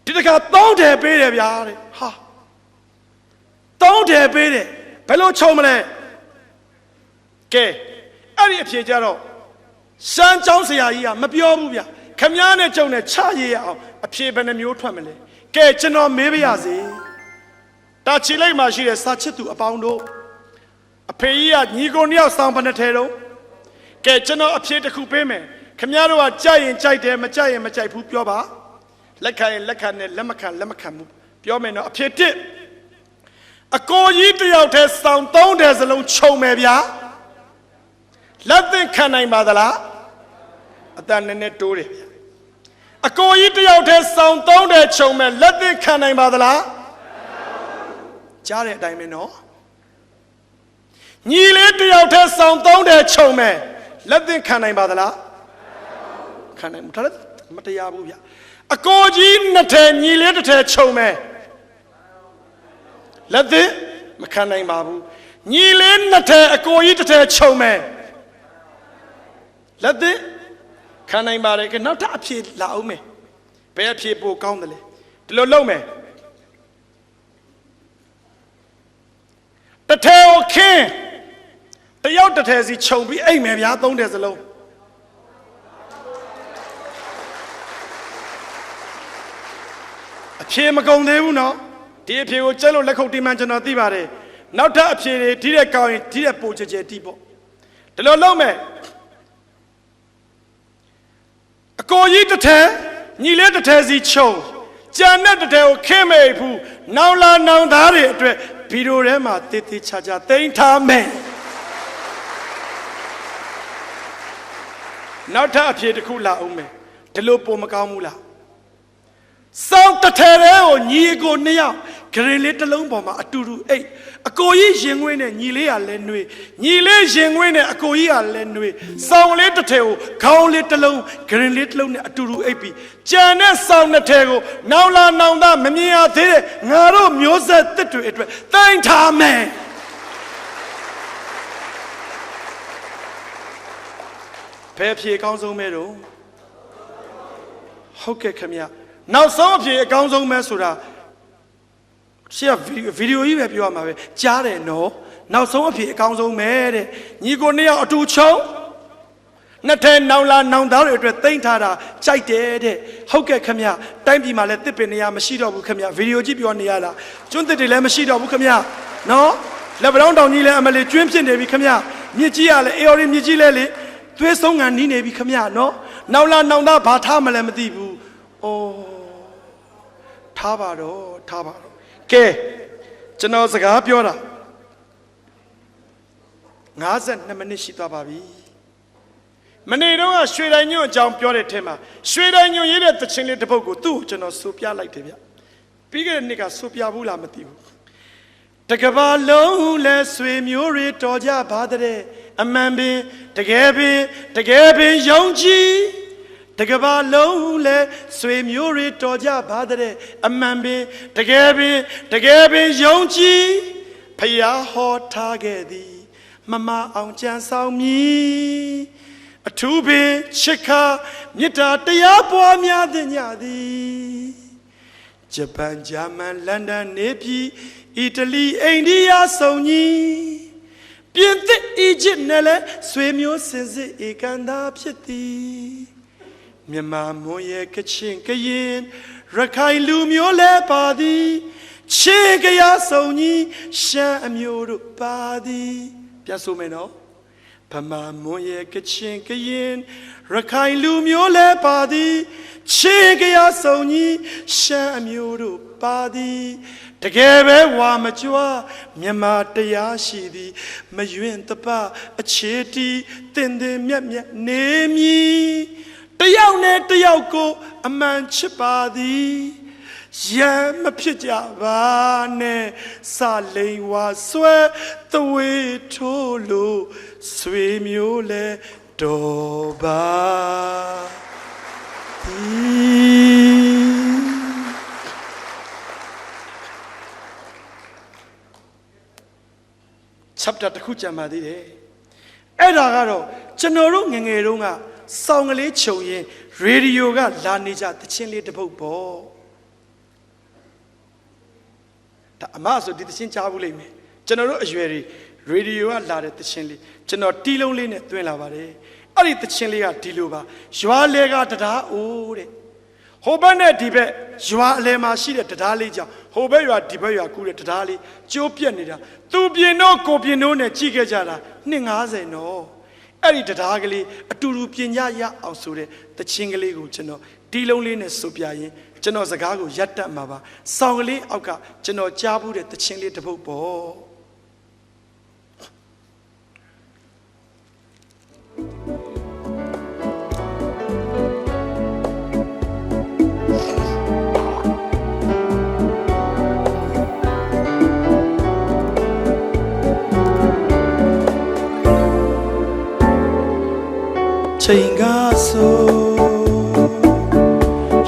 ဒီတခါ3ထည့်ပေးတယ်ဗျာတဲ့ဟာ3ထည့်ပေးတယ်ဘယ်လိုချုံမလဲကဲအဲ့ဒီအဖြေကြတော့ရှမ်းเจ้าဆရာကြီးကမပြောဘူးဗျာခမည်းနဲ့ကြုံနဲ့ချရရအောင်အဖြေဘယ်နှမျိုးထွက်မလဲကဲကျွန်တော်မေးပါရစေတာချီလိုက်မှာရှိတဲ့စာချစ်သူအပေါင်းတို့အဖေကြီးကညီကို2ယောက်ဆောင်ပနဲ့ထဲတော့ကဲကျွန်တော်အဖြေတစ်ခုပေးမယ်ခင်ဗျားတို့ကကြိုက်ရင်ကြိုက်တယ်မကြိုက်ရင်မကြိုက်ဘူးပြောပါလက်ခံရင်လက်ခံနဲ့လက်မခံဘူးပြောမယ်နော်အဖြေ1အကိုကြီးတယောက်တည်းဆောင်3တဲ့စလုံးခြုံမယ်ဗျာလက်သင့်ခံနိုင်ပါသလားအတန်နဲ့တိုးတယ်ဗျာအကိုကြီးတယောက်တည်းဆောင်3တဲ့ခြုံမယ်လက်သင့်ခံနိုင်ပါသလားကြားတဲ့အတိုင်းပဲနော်ညီလေးတယောက်တည်းဆောင်3တဲ့ခြုံမယ်လက်သင့်ခံနိုင်ပါသလားခံနိုင်ဘူးဒါလည်းမတရားဘူးဗျအကိုကြီး2ထည်ညီလေး1ထည်ခြုံမယ်လက်သင့်မခံနိုင်ပါဘူးညီလေး2ထည်အကိုကြီး1ထည်ခြုံမယ်လက်သင့်ခံနိုင်ပါတယ်ကနောက်ထပ်အဖြေလာအောင်မယ်ဘယ်အဖြေပိုကောင်းတယ်လဲဒီလိုလုပ်မယ်တစ်ထည်ကိုခင်းတယောက်တစ်ထည်စီခြုံပြီးအိမ်မယ်ဗျာ3ထည်စလုံးအဖြေမကုန်သေးဘူးနော်ဒီအဖြေကိုကျက်လို့လက်ခုပ်တီးမှန်းကျွန်တော်သိပါတယ်နောက်ထပ်အဖြေတွေဒီတဲ့ကောင်းရင်ဒီတဲ့ပိုကြဲတီးပေါ့ဒီလိုလုပ်မယ်အကိုကြီးတစ်ထည်ညီလေးတစ်ထည်စီခြုံကြံတဲ့တစ်ထည်ကိုခင်းမဲ့ဘူးနောင်လာနောင်သားတွေအတွက်ဗီဒီယိုထဲမှာတေးသေးချာချာသိမ်းထားမယ်နောက်ထပ်အဖြေတစ်ခုလာအောင်မယ်ဒီလိုပုံမကောင်းဘူးလားစောင်းတစ်ထည်တည်းကိုညီကို2ယောက်ဂရင်လေးတစ်လုံးပေါ်မှာအတူတူအိတ်အကိုကြီးရင်ငွေးနဲ့ညီလေးကလည်းနှွေးညီလေးရင်ငွေးနဲ့အကိုကြီးကလည်းနှွေးစောင်းလေးတစ်ထည်ကိုခေါင်းလေးတစ်လုံးဂရင်လေးတစ်လုံးနဲ့အတူတူအိတ်ပြီးကြံတဲ့စောင်းတစ်ထည်ကိုနောင်လာနောင်သားမမြင်ရသေးတဲ့ငါတို့မျိုးဆက်တစ်တွေအတွက်တိုင်ထားမယ်ဘယ်ဖြေအကောင်းဆုံးမဲတော့ဟုတ်ကဲ့ခင်ဗျနောက်ဆုံးအဖြေအကောင်းဆုံးမဲဆိုတာရှေ့ဗီဒီယိုကြီးပဲပြောရမှာပဲကြားတယ်နော်နောက်ဆုံးအဖြေအကောင်းဆုံးမဲတဲ့ညီကို2ယောက်အတူချုံနှစ်ထည်နောင်လာနောင်သားတွေအတွက်သိမ့်ထားတာကြိုက်တယ်တဲ့ဟုတ်ကဲ့ခင်ဗျတိုင်းပြည်မှာလည်းတစ်ပင်နေရမရှိတော့ဘူးခင်ဗျဗီဒီယိုကြည့်ပြောနေရလားကျွန်းတစ်တွေလည်းမရှိတော့ဘူးခင်ဗျနော်လက်ပတောင်းတောင်ကြီးလည်းအမလေးကျွင်းဖြစ်နေပြီခင်ဗျမြစ်ကြီးကလည်းအေအော်ရီမြစ်ကြီးလည်းလေသွေးဆုံးငံနီးနေပြီခမရနော်နောက်လာနောင်သားဘာထားမလဲမသိဘူးအိုးထားပါတော့ကဲကျွန်တော်စကားပြောတာ52မိနစ်ရှိသွားပါပြီမနေ့တော့ရွှေတိုင်းညွန့်အကြောင်းပြောတဲ့ထဲမှာရွှေတိုင်းညွန့်ရေးတဲ့သချင်းလေးတစ်ပုဒ်ကိုသူ့ကိုကျွန်တော်ဆိုပြလိုက်တယ်ဗျပြီးခဲ့တဲ့နှစ်ကဆိုပြဘူးလားမသိဘူးတကဘာလုံးလဲဆွေမျိုးတွေတော်ကြပါတဲ့အမှန်ပင်တကယ်ပင်ယုံကြည်တကဘာလုံးလဲဆွေမျိုးတွေတော်ကြပါတဲ့အမှန်ပင်တကယ်ပင်ယုံကြည်ဖယားဟောထားခဲ့သည်မမအောင်ကြံဆောင်မည်အထူးပင်ချစ်ခါမေတ္တာတရားပွားများသည်ညသည်ဂျပန်ဂျာမန်လန်ဒန်နေပြည်အီတလီအိန္ဒိယဆုံကြီးပြင်သစ်အီဂျစ်နဲ့လည်းဆွေမျိုးစင်စစ်ဧကန်သာဖြစ်သည်မြန်မာမွန်ရဲ့ကချင်ကရင်ရ ခိုင်လူမျိုးလဲပါသည်ချေကရဆုံကြီးရှမ်းအမျိုးတို့ပါသည်ပြန်ဆိုမယ်နော်ဗမာမွန်ရဲ့ကချင်ကရင်ရခိုင်လူမျိုးလဲပါသည်ချေကရဆုံကြီးရှမ်းအမျိုးတို့ပါသည်တကယ်ပဲဝါမကြွားမြန်မာတရားရှိသည်မယွင့်တပအခြေတီတင်တင်မြတ်မြတ်နေမည်တယောက်နဲ့တယောက်ကိုအမှန်ချစ်ပါသည်ရမ်းမဖြစ်ကြပါနဲ့စာလိန်ဝါဆွဲသဝေထိုးလို့ဆွေမျိုးလဲတော်ပါchapter တစ်ခုကြံပါသေးတယ်အဲ့ဒါကတော့ကျွန်တော်တို့ငငယ်တုန်းကစောင်းကလေးခြုံရင်ရေဒီယိုကလာနေကြသချင်းလေးတစ်ပုဒ်ပေါ့ဒါအမဆိုဒီသချင်းကြားဘူးလိမ့်မယ်ကျွန်တော်တို့အရွယ်တွေရေဒီယိုကလာတဲ့သချင်းလေးကျွန်တော်တီးလုံးလေးနဲ့တွင်းလာပါတယ်အဲ့ဒီသချင်းလေးကဒီလိုပါရွာလေကတရားအိုးတဲ့ဟိုဘက်နဲ့ဒီဘက်ရွာအလယ်မှာရှိတဲ့တရားလေးကြောင့်ဟိုဘက်ရွာဒီဘက်ရွာကူးတဲ့တရားလေးကျိုးပြက်နေတာသူပြင်းတော့ကိုပြင်းတော့နဲ့ကြည့်ခဲ့ကြတာ250နော်အဲ့ဒီတရားကလေးအတူတူပြင်ကြရအောင်ဆိုတဲ့သချင်းကလေးကိုကျွန်တော်တီးလုံးလေးနဲ့ဆိုပြရင်ကျွန်တော်စကားကိုရပ်တတ်မှာပါစောင်းကလေးအောက်ကကျွန်တော်ကြားဘူးတဲ့သချင်းလေးတစ်ပုဒ်ပေါ့ချိန်ကားဆို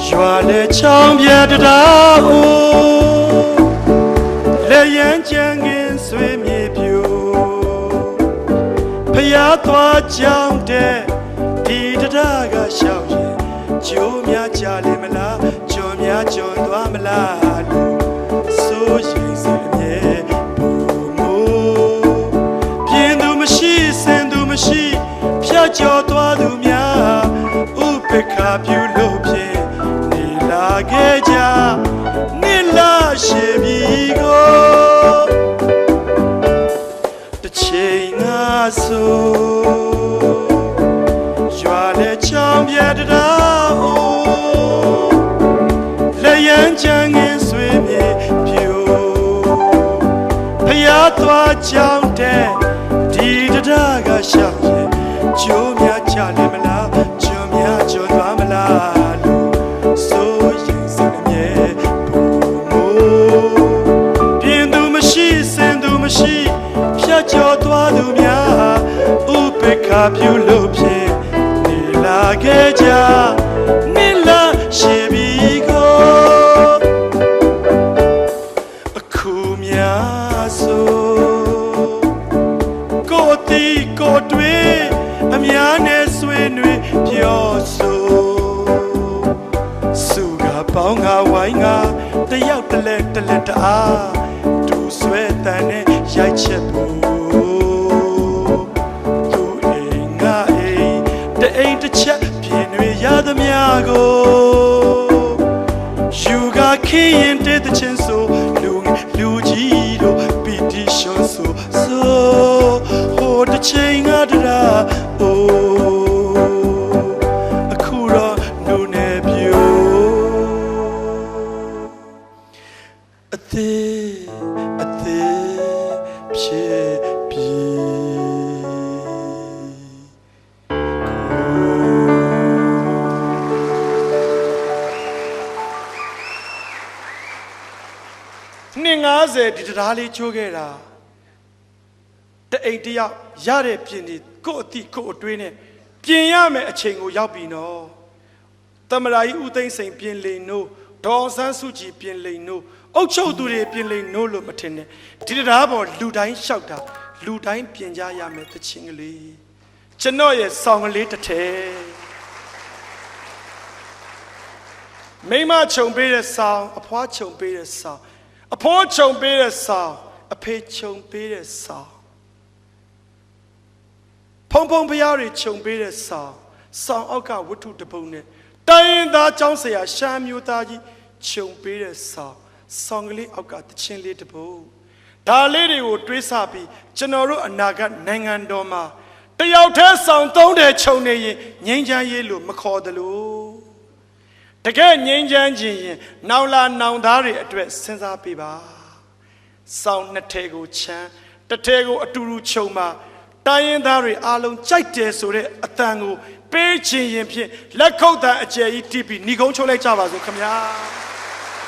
ရွာလေချောင်းပြတရားအိုလေရန်ကြံငင်ဆွေမြေပြူဖျားသွားကြောင်းတဲ့ဒီတရားကရှောက်ရင်ကျိုးများကြလိမ့်မလားကျော်များကျော်သွားမလားလို့စိုးရိမ်စိတ်အမြဲဘူမိုးပြင်းသူမရှိစင်သူမရှိဖြတ်ကျော်သွားသူများဥပေက္ခပြုလို့ဖြင့်နေလာခဲ့ကြနေလာရှိပြီကိုတစ်ချိန်ငါဆိုရွာလေချောင်းပြတရားအိုလျံချမ်းငင်ဆွေမြေပြူဖျားသွားကြောင်းတဲ့ဒီတရားကရှောက်ရင်ကျိုးများချလိမ့်မလားကျော်များကျော်သွားမလားလို့စိုးရိမ်စိတ်အမြဲဘူမိုးပြင်းသူမရှိစင်သူမရှိဖြတ်ကျော်သွားသူများဥပေက္ခပြုလို့ဖြင့်နေလာခဲ့ကြနေလာရှိပြီကိုအခုများဆိုကိုတီကိုတွေ့အများနဲ့ဆွေးနွေးပြောဆိုစုကပေါင်းကဝိုင်းကတယောက်တလက်တလက်တအားဒူဆွဲတန်နဲ့ရိုက်ချက်ဖို့သူအိမ်ငါအိမ်တအိမ်တစ်ချက်ပြင်းတွေရသမျှကိုယူကခင်းရင်တဲ့တချင်းဆိုလူကြီးတို့ပီတီရှောဆိုဟိုတစ်ချိန်ငါတရားအိုအခုတော့နုနယ်ပြိုအသေးဖြစ်ပြီ250ဒီတရားလေးချိုးခဲ့တာတအိမ်တယောက်ရတဲ့ပြင်ဒီကိုယ့်အတိကိုယ့်အတွင်းနဲ့ပြင်ရမယ်အချိန်ကိုရောက်ပြီနော်သမရာကြီးဦးသိန်းစိန်ပြင်လိန်နိုးဒေါ်ဆန်းစုကြည်ပြင်လိန်နိုးအုတ်ချုပ်သူတွေပြင်လိန်နိုးလို့မထင်နဲ့ဒီတရားပေါ်လူတိုင်းလျှောက်တာလူတိုင်းပြင်ကြရမယ်သချင်းကလေးကျွန်တော်ရဲ့ဆောင်းကလေးတစ်ထည်မိမခြုံပေးတဲ့ဆောင်းအဖွားခြုံပေးတဲ့ဆောင်းအဖိုးခြုံပေးတဲ့ဆောင်းအဖေခြုံပေးတဲ့ဆောင်းဖုံဖုံဖျားတွေခြုံပေးတဲ့ဆောင်းအောက်ကဝတ္ထုတပုံနဲ့တိုင်းသားကျောင်းဆရာရှမ်းမျိုးသားကြီး ခြုံပေးတဲ့ဆောင်းကလေးအောက်ကတချင်းလေးတစ်ပုဒ်ဒါလေးတွေကိုတွေးဆပြီးကျွန်တော်တို့အနာဂတ်နိုင်ငံတော်မှာတယောက်တည်းဆောင်သုံးတယ်ခြုံနေရင်ငြိမ်းချမ်းရေးလို့မခေါ်သလိုတကယ်ငြိမ်းချမ်းခြင်းရင်နောင်လာနောင်သားတွေအတွက်စဉ်းစားပေးပါဆောင်းနှစ်ထည်ကိုချမ်းတစ်ထည်ကိုအတူတူခြုံပါတိုင်းရင်းသားတွေအားလုံးကြိုက်တယ်ဆိုတဲ့အတန်ကိုပေးခြင်းရင်ဖြင့်လက်ခုပ်တန်အကျယ်ကြီးတီးပြီးညီကုန်းချုပ်လိုက်ကြပါစို့ခင်ဗျာ